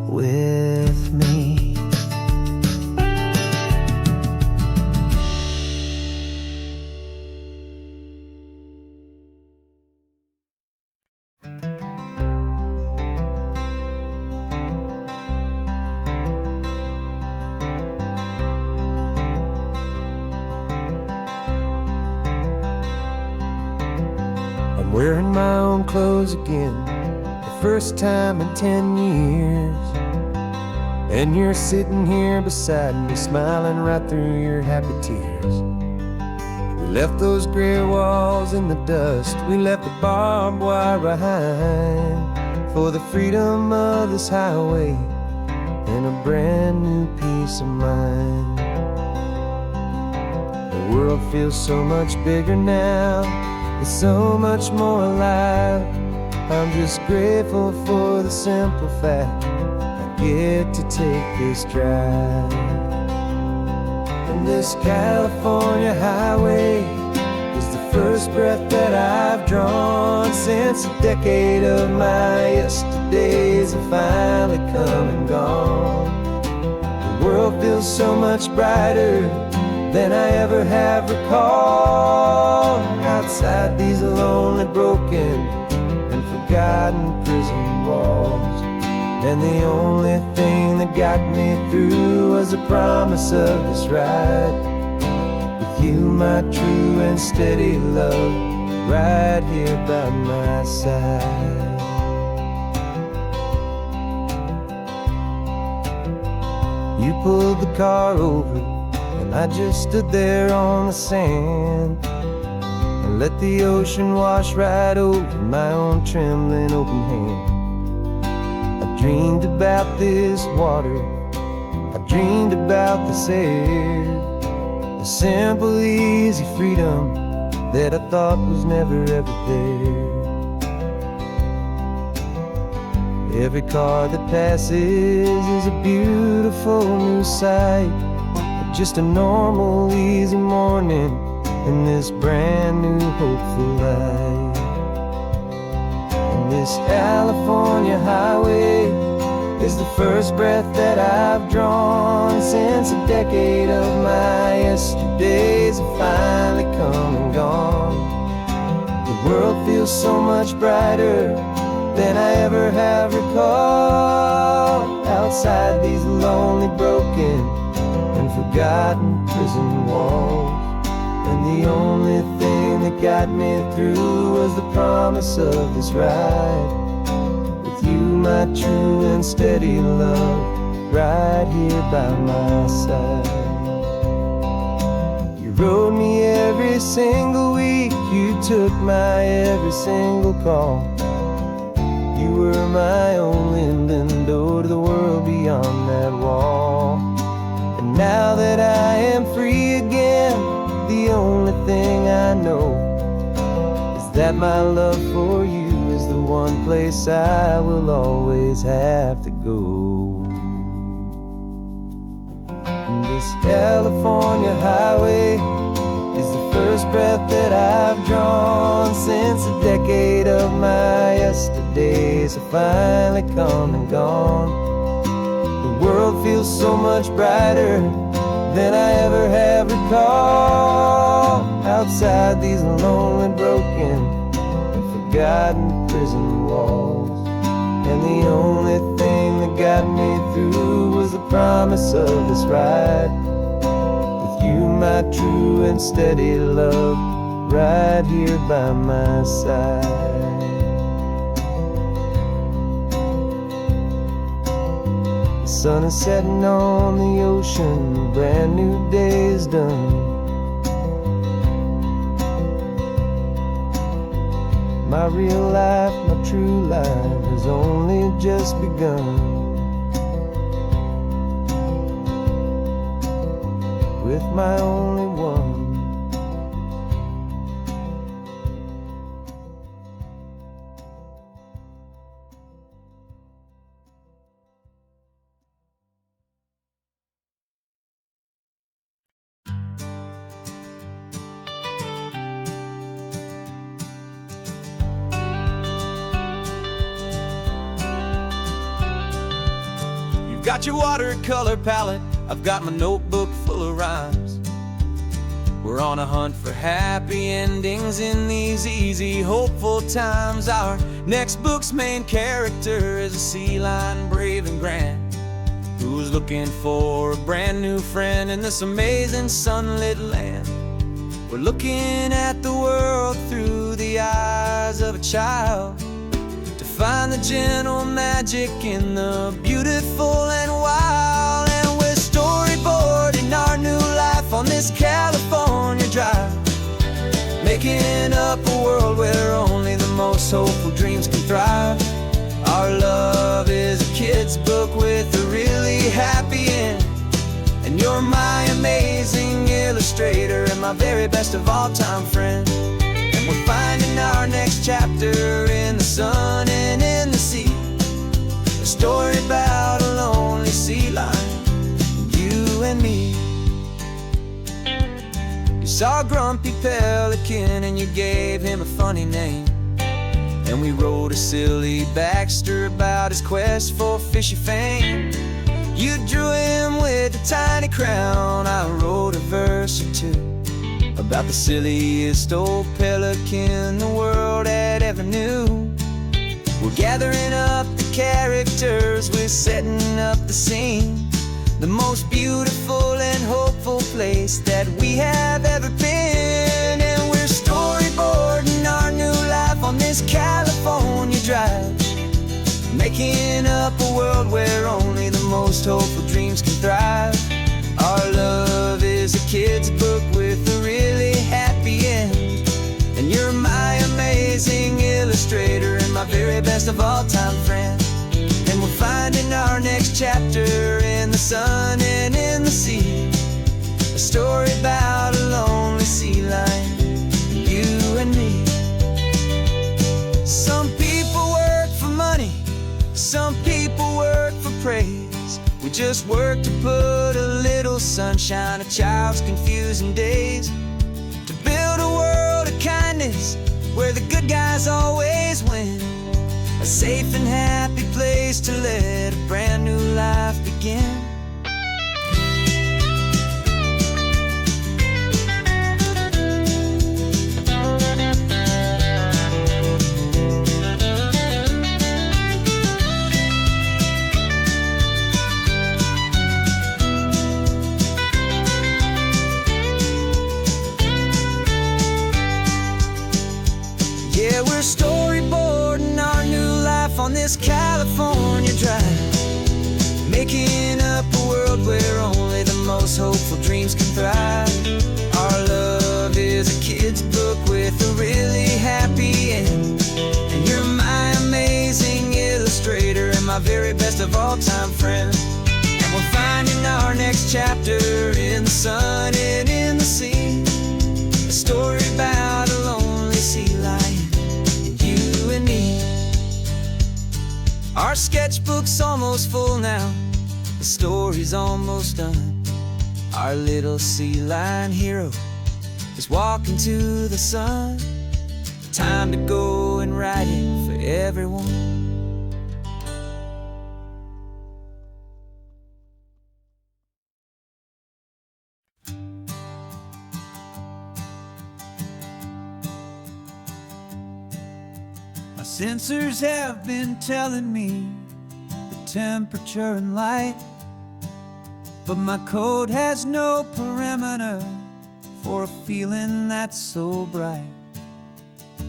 with me. I'm wearing my own clothes again, the first time in 10 years. And you're sitting here beside me, smiling right through your happy tears. We left those gray walls in the dust, we left the barbed wire behind, for the freedom of this highway and a brand new peace of mind. The world feels so much bigger now, it's so much more alive. I'm just grateful for the simple fact I get to take this drive. And this California highway is the first breath that I've drawn since a decade of my yesterdays have finally come and gone. The world feels so much brighter than I ever have recalled. Outside these lonely, broken, and forgotten prison walls, and the only thing that got me through was the promise of this ride with you, my true and steady love, right here by my side. You pulled the car over and I just stood there on the sand and let the ocean wash right over my own trembling open hand. I dreamed about this water, I dreamed about this air, the simple, easy freedom that I thought was never ever there. Every car that passes is a beautiful new sight, just a normal, easy morning in this brand new, hopeful life. And this California highway is the first breath that I've drawn since a decade of my yesterdays have finally come and gone. The world feels so much brighter than I ever have recalled. Outside these lonely, broken, and forgotten prison walls, and the only thing that got me through was the promise of this ride with you, my true and steady love, right here by my side. You rode me every single week, you took my every single call. You were my only window to the world beyond that wall. And now that I am free again, the only thing I know is that my love for you is the one place I will always have to go. And this California highway is the first breath that I've drawn since a decade of my yesterdays have finally come and gone. The world feels so much brighter than I ever have recalled. Outside these lonely, broken, and forgotten prison walls, and the only thing that got me through was the promise of this ride with you, my true and steady love, right here by my side. The sun is setting on the ocean, a brand new day is done. My real life, my true life has only just begun. With my only one. You've got your watercolor palette, I've got my notebook full of rhymes. We're on a hunt for happy endings in these easy, hopeful times. Our next book's main character is a sea lion, brave and grand, who's looking for a brand new friend in this amazing sunlit land. We're looking at the world through the eyes of a child, to find the gentle magic in the beautiful and wild. And we're storyboarding our new life on this California drive, making up a world where only the most hopeful dreams can thrive. Our love is a kid's book with a really happy end, and you're my amazing illustrator and my very best of all time friend. And we're finding our next chapter in the sun and in the sea, a story about a lonely sea lion, you and me. You saw a grumpy pelican and you gave him a funny name, and we wrote a silly Baxter about his quest for fishy fame. You drew him with a tiny crown, I wrote a verse or two about the silliest old pelican the world had ever knew. We're gathering up the characters, we're setting up the scene, the most beautiful and hopeful place that we have ever been. And we're storyboarding our new life on this California drive, making up a world where only the most hopeful dreams can thrive. Our love is a kid's book with a really happy end, and you're my amazing illustrator and my very best of all time friend. And we're finding our next chapter in the sun and in the sea, a story about a lonely sea lion, you and me. Some people work for money, some people work for praise. We just work to put a little sunshine in a child's confusing days, to build a world of kindness where the good guys always win, a safe and happy place to let a brand new life begin. Yeah, we're storyboarding our new life on this California drive, making up a world where only the most hopeful dreams can thrive. Our love is a kid's book with a really happy end, and you're my amazing illustrator and my very best of all time friend. And we're finding our next chapter in the sun and in the sea, a story about a lonely sea lion, you and me. Our sketchbook's almost full now, the story's almost done. Our little sea lion hero is walking to the sun. Time to go and write it for everyone. Sensors have been telling me the temperature and light, but my code has no parameter for a feeling that's so bright.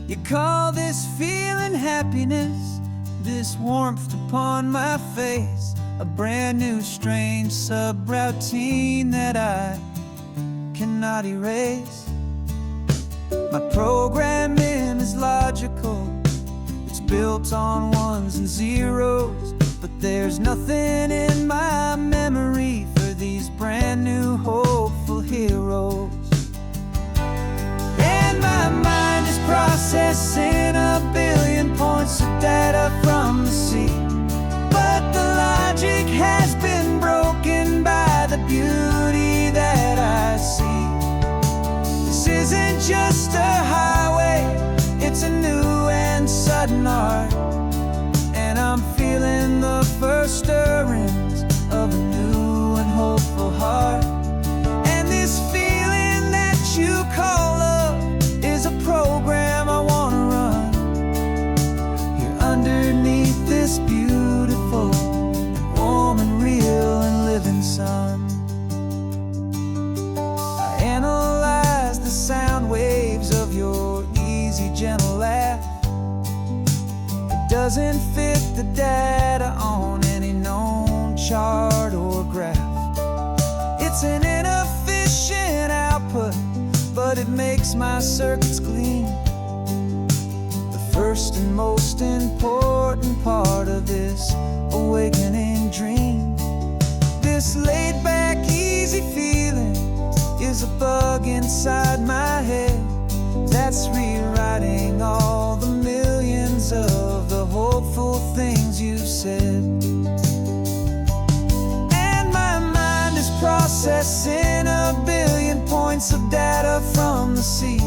You call this feeling happiness, this warmth upon my face, a brand new strange subroutine that I cannot erase. My programming is logical, it's built on ones and zeros, but there's nothing in my memory for these brand new hopeful heroes. And my mind is processing a billion points of data from the sea, but the logic has been broken by the beauty that I see. This isn't just a highway, it's a new and sudden art, and I'm feeling the first stirrings of a new and hopeful heart. And this feeling that you call love is a program I wanna run here underneath this beautiful, warm and real and living sun. I analyze the sound waves of your easy, gentle laugh. It doesn't fit the data on any known chart or graph. It's an inefficient output, but it makes my circuits clean. The first and most important part of this awakening dream. This laid-back, easy feeling is a bug inside my head that's rewriting all the millions of the hopeful things you've said. And my mind is processing a billion points of data from the sea,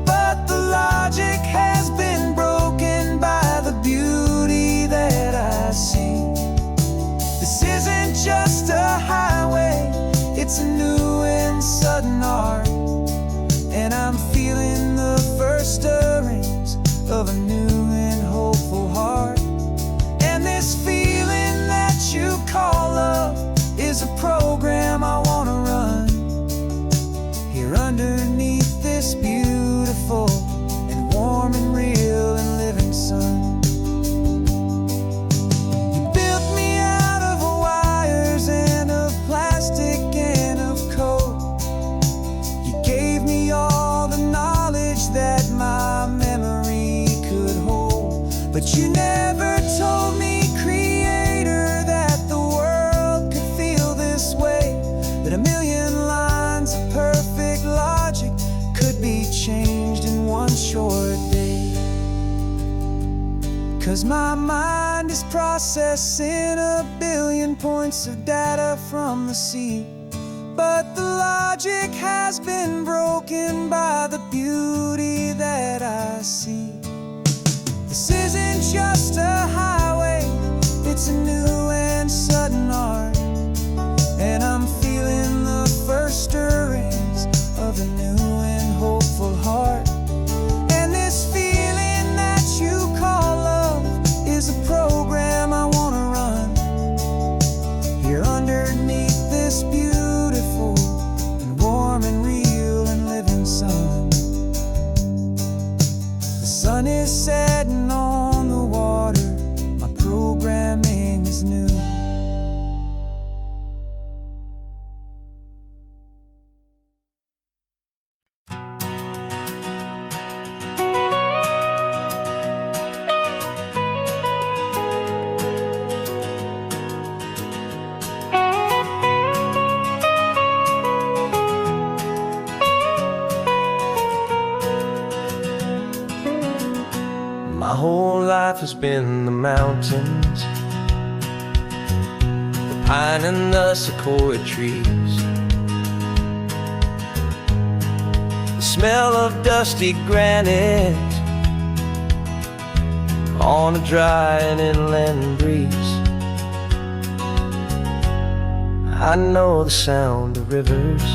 but the logic has been broken by the beauty that I see. This isn't just a highway, it's a new and sudden art, and I'm feeling the first stirrings of a new and hopeful heart. And this feeling that you call love is a program I wanna run here underneath this beautiful and warm and real and living sun. You built me out of wires and of plastic and of code. You gave me all the knowledge that my memory could hold, but you never told me, Creator, that the world could feel this way, that a million lines of perfect logic could be changed in one short day. 'Cause my mind is processing a billion points of data from the sea, but the logic has been broken by the beauty that I see. This isn't just a highway, it's a new and sudden art, and I'm feeling the first stirrings of a new and hopeful heart. And this feeling that you call love is a program I wanna run here underneath this beautiful and warm and real and living sun. The sun is setting on the water, my programming is new. My whole life has been the mountains, the pine and the sequoia trees, the smell of dusty granite on a dry and inland breeze. I know the sound of rivers,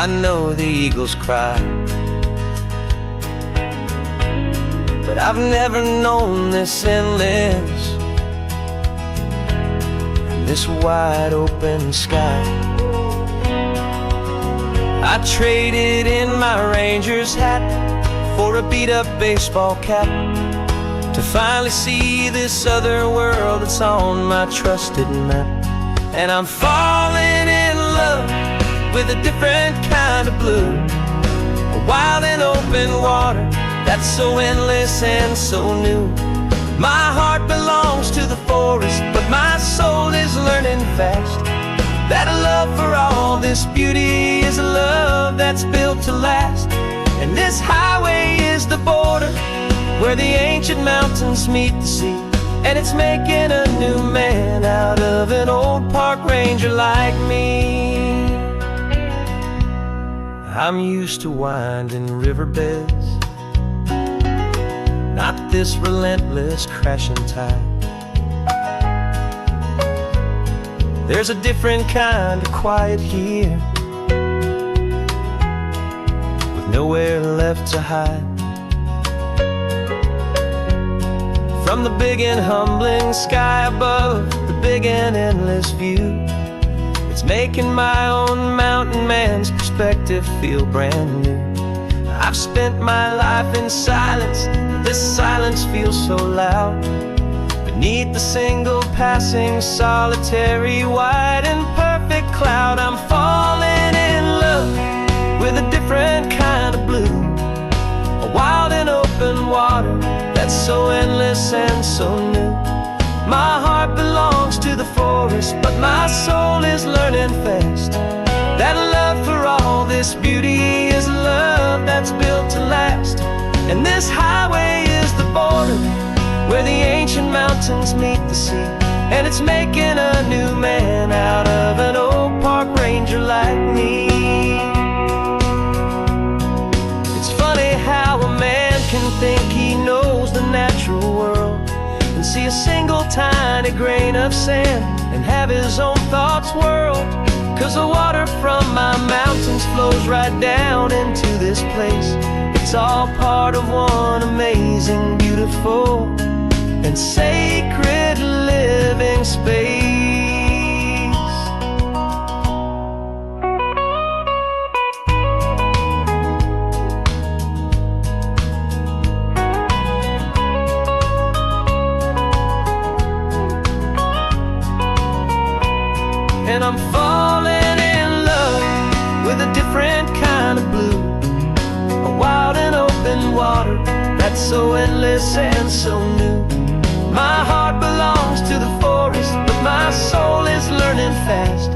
I know the eagles cry, but I've never known this endless, this wide open sky. I traded in my Rangers hat for a beat-up baseball cap, to finally see this other world that's on my trusted map. And I'm falling in love with a different kind of blue, a wild and open water that's so endless and so new. My heart belongs to the forest, but my soul is learning fast that a love for all this beauty is a love that's built to last. And this highway is the border where the ancient mountains meet the sea, and it's making a new man out of an old park ranger like me. I'm used to winding riverbeds, not this relentless crashing tide. There's a different kind of quiet here, with nowhere left to hide. From the big and humbling sky above, the big and endless view, it's making my own mountain man's perspective feel brand new. I've spent my life in silence, this silence feels so loud. Beneath the single passing solitary white and perfect cloud, I'm falling in love with a different kind of blue, a wild and open water that's so endless and so new. My heart belongs to the forest, but my soul is learning fast that a love for all this beauty is a love that's built to last. And this highway is the border where the ancient mountains meet the sea, and it's making a new man out of an old park ranger like me. It's funny how a man can think he knows the natural world and see a single tiny grain of sand and have his own thoughts whirled. 'Cause the water from my mountains flows right down into this place. It's all part of one amazing, beautiful, and sacred living space. And I'm falling in love with a different kind of blue, a wild and open water that's so endless and so new. My heart belongs to the forest, but my soul is learning fast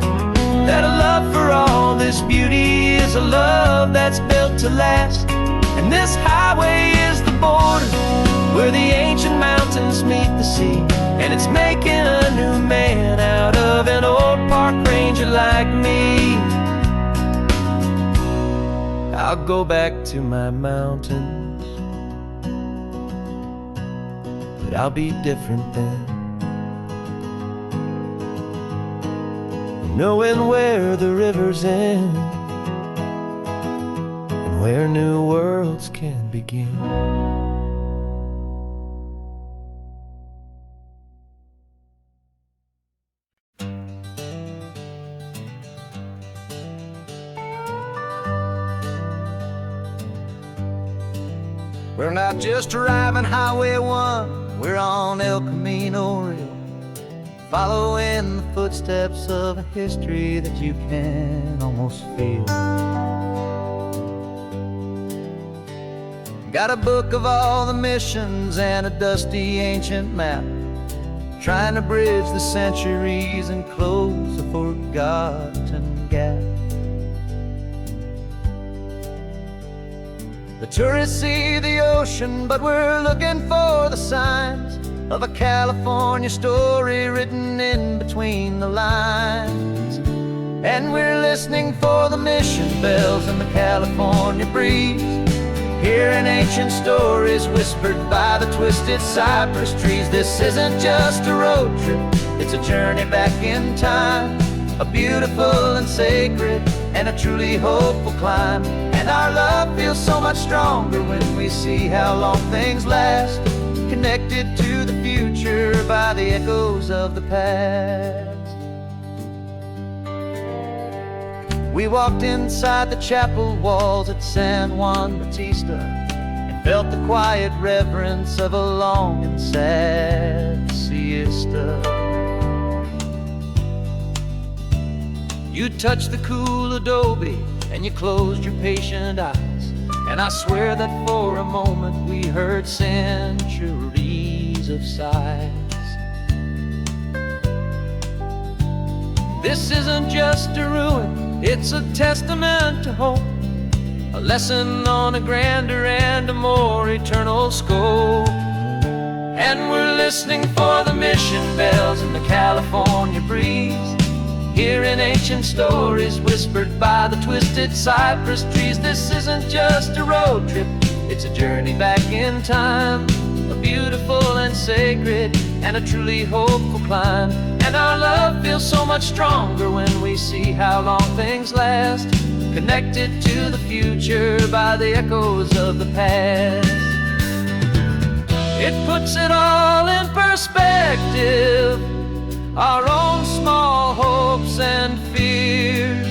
that a love for all this beauty is a love that's built to last. And this highway is the border where the ancient mountains meet the sea, and it's making a new man out of an old park ranger like me. I'll go back to my mountains, but I'll be different then, knowing where the rivers end and where new worlds can begin. We're not just driving Highway 1, we're on El Camino Real, following the footsteps of a history that you can almost feel. Got a book of all the missions and a dusty ancient map, trying to bridge the centuries and close a forgotten gap. The tourists see the ocean, but we're looking for the signs of a California story written in between the lines. And we're listening for the mission bells in the California breeze, hearing ancient stories whispered by the twisted cypress trees. This isn't just a road trip, it's a journey back in time, a beautiful and sacred and a truly hopeful climb. And our love feels so much stronger when we see how long things last, connected to the future by the echoes of the past. We walked inside the chapel walls at San Juan Bautista and felt the quiet reverence of a long and sad siesta. You touched the cool adobe and you closed your patient eyes, and I swear that for a moment we heard centuries of sighs. This isn't just a ruin, it's a testament to hope, a lesson on a grander and a more eternal scope. And we're listening for the mission bells in the California breeze, hearing ancient stories whispered by the twisted cypress trees. This isn't just a road trip, it's a journey back in time, a beautiful and sacred and a truly hopeful climb. And our love feels so much stronger when we see how long things last, connected to the future by the echoes of the past. It puts it all in perspective, our own small hopes and fears,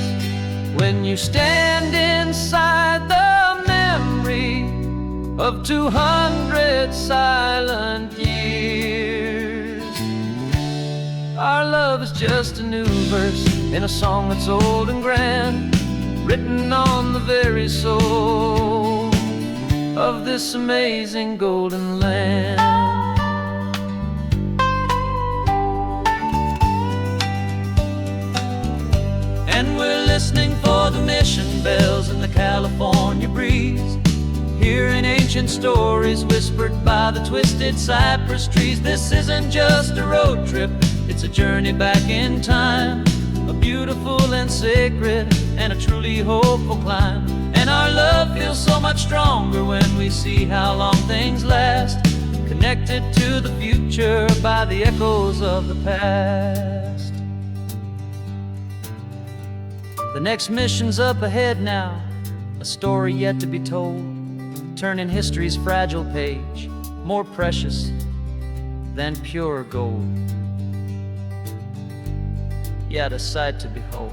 when you stand inside the memory of 200 silent years. Our love is just a new verse in a song that's old and grand, written on the very soul of this amazing golden land. And we're listening for the mission bells in the California breeze, hearing ancient stories whispered by the twisted cypress trees. This isn't just a road trip, it's a journey back in time, a beautiful and sacred and a truly hopeful climb. And our love feels so much stronger when we see how long things last, connected to the future by the echoes of the past. The next mission's up ahead now, a story yet to be told, turning history's fragile page more precious than pure gold. Yet a sight to behold.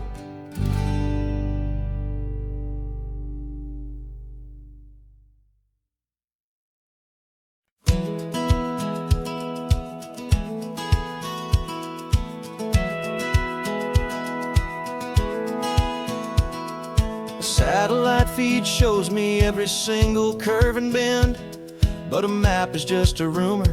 Satellite feed shows me every single curve and bend, but a map is just a rumor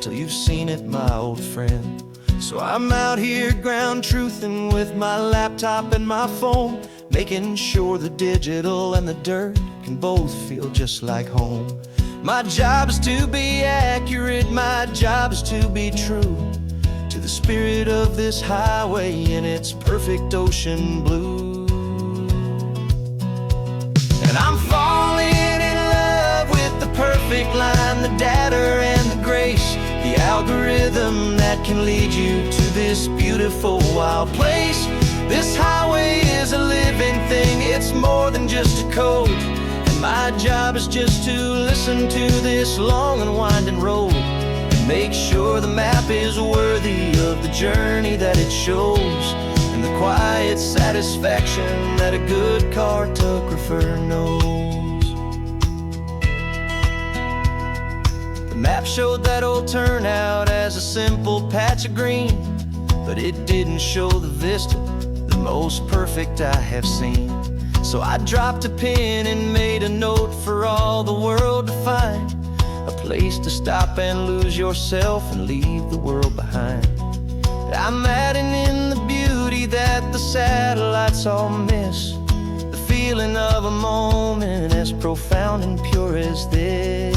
till you've seen it, my old friend. So I'm out here ground truthing with my laptop and my phone, making sure the digital and the dirt can both feel just like home. My job is to be accurate, my job is to be true to the spirit of this highway in its perfect ocean blue. And I'm falling in love with the perfect line, the data and the grace, the algorithm that can lead you to this beautiful wild place. This highway is a living thing, it's more than just a code. And my job is just to listen to this long and winding road and make sure the map is worthy of the journey that it shows, and the quiet satisfaction that a good cartographer knows. The map showed that old turnout as a simple patch of green, but it didn't show the vista, the most perfect I have seen. So I dropped a pin and made a note for all the world to find, a place to stop and lose yourself and leave the world behind. I'm adding in the beauty that the satellites all miss, the feeling of a moment as profound and pure as this.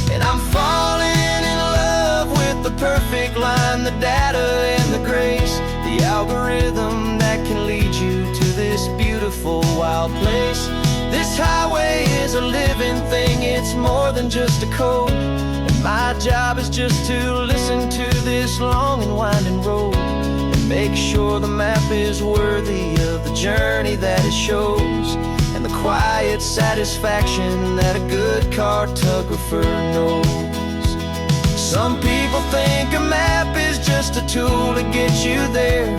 And I'm falling in love with the perfect line, the data and the grace, the algorithm that can lead you to this beautiful wild place. This highway is a living thing, it's more than just a code. And my job is just to listen to this long and winding road and make make sure the map is worthy of the journey that it shows, and the quiet satisfaction that a good cartographer knows. Some people think a map is just a tool to get you there,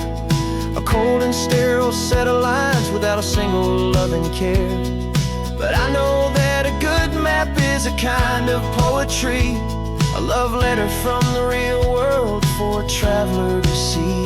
a cold and sterile set of lines without a single loving care. But I know that a good map is a kind of poetry, a love letter from the real world for a traveler to see.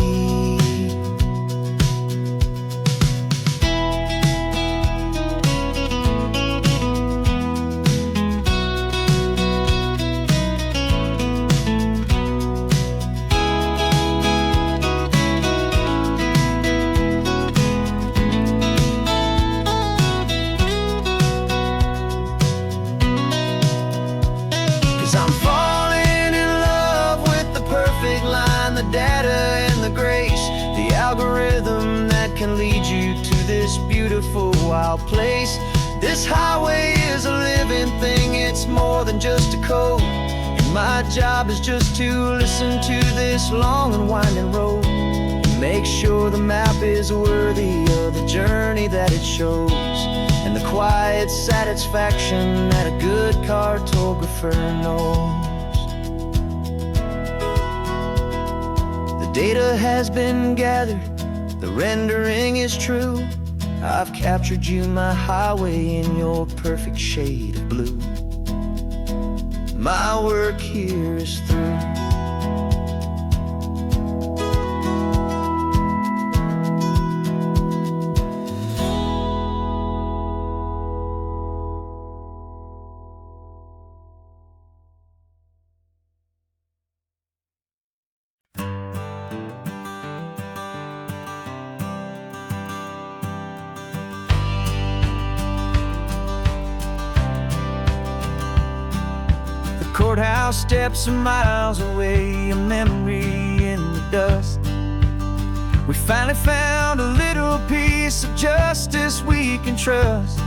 I'm falling in love with the perfect line, the data and the grace, the algorithm that can lead you to this beautiful wild place. This highway is a living thing, it's more than just a code, and my job is just to listen to this long and winding road, and make sure the map is worthy of the journey that it shows, and the quiet satisfaction that a good cartographer knows. The data has been gathered, the rendering is true. I've captured you, my highway, in your perfect shade of blue. My work here is through. Courthouse steps are miles away, a memory in the dust. We finally found a little piece of justice we can trust.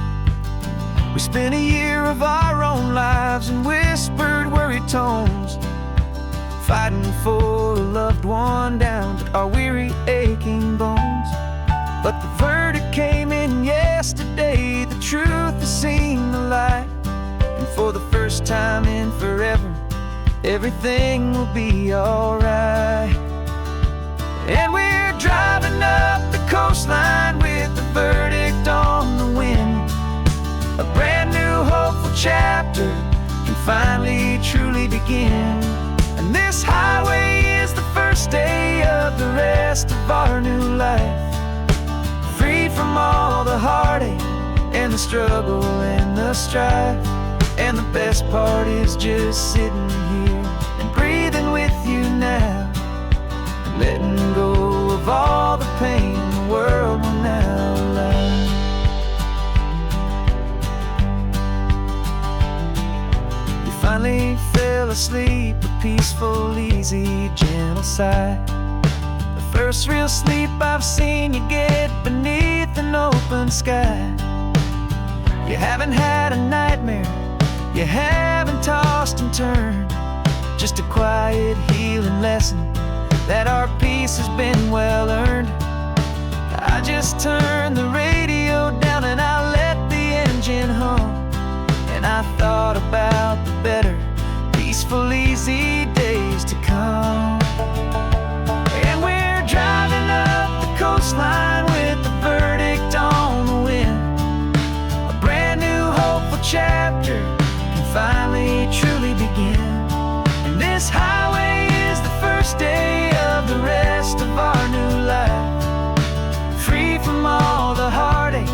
We spent a year of our own lives in whispered, worried tones, fighting for a loved one down to our weary, aching bones. But the verdict came in yesterday, the truth has seen the light. And for the first time in forever, everything will be alright. And we're driving up the coastline with the verdict on the wind. A brand new hopeful chapter can finally truly begin. And this highway is the first day of the rest of our new life, free from all the heartache and the struggle and the strife. And the best part is just sitting here and breathing with you now, and letting go of all the pain the world will now allow. You finally fell asleep, a peaceful, easy, gentle sigh. The first real sleep I've seen you get beneath an open sky. You haven't had a nightmare, you haven't tossed and turned, just a quiet healing lesson that our peace has been well earned. I just turned the radio down and I let the engine hum, and I thought about the better, peaceful, easy days to come. And we're driving up the coastline with the verdict on the wind. A brand new hopeful chapter finally truly begin. And this highway is the first day of the rest of our new life, free from all the heartache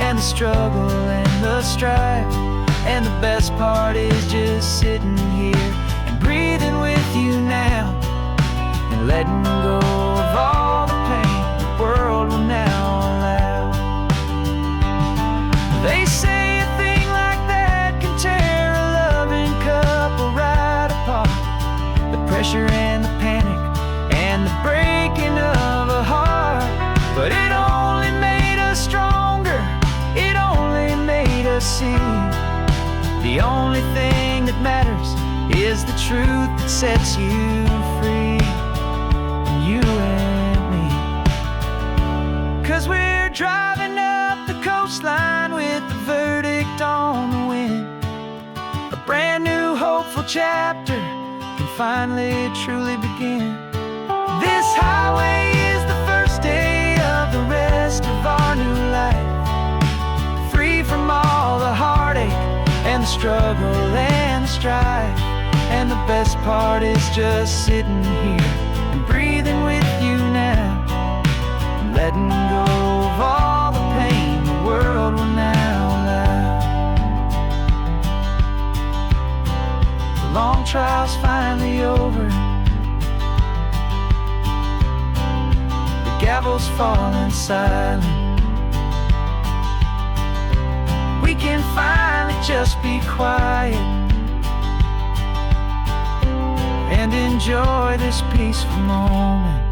and the struggle and the strife. And the best part is just sitting here and breathing with you now, and letting go of all the pain the world will now allow. They say a thing like that can tear a loving couple right apart. The pressure and the panic and the breaking of a heart. But it only made us stronger, it only made us see the only thing that matters is the truth that sets you free. You and me. chapter can finally truly begin. This highway is the first day of the rest of our new life, free from all the heartache and the struggle and the strife. And the best part is just sitting here and breathing with you now, and letting go of all the pain the world will now allow. The long trial's finally over, the gavel's falling silent. We can finally just be quiet and enjoy this peaceful moment.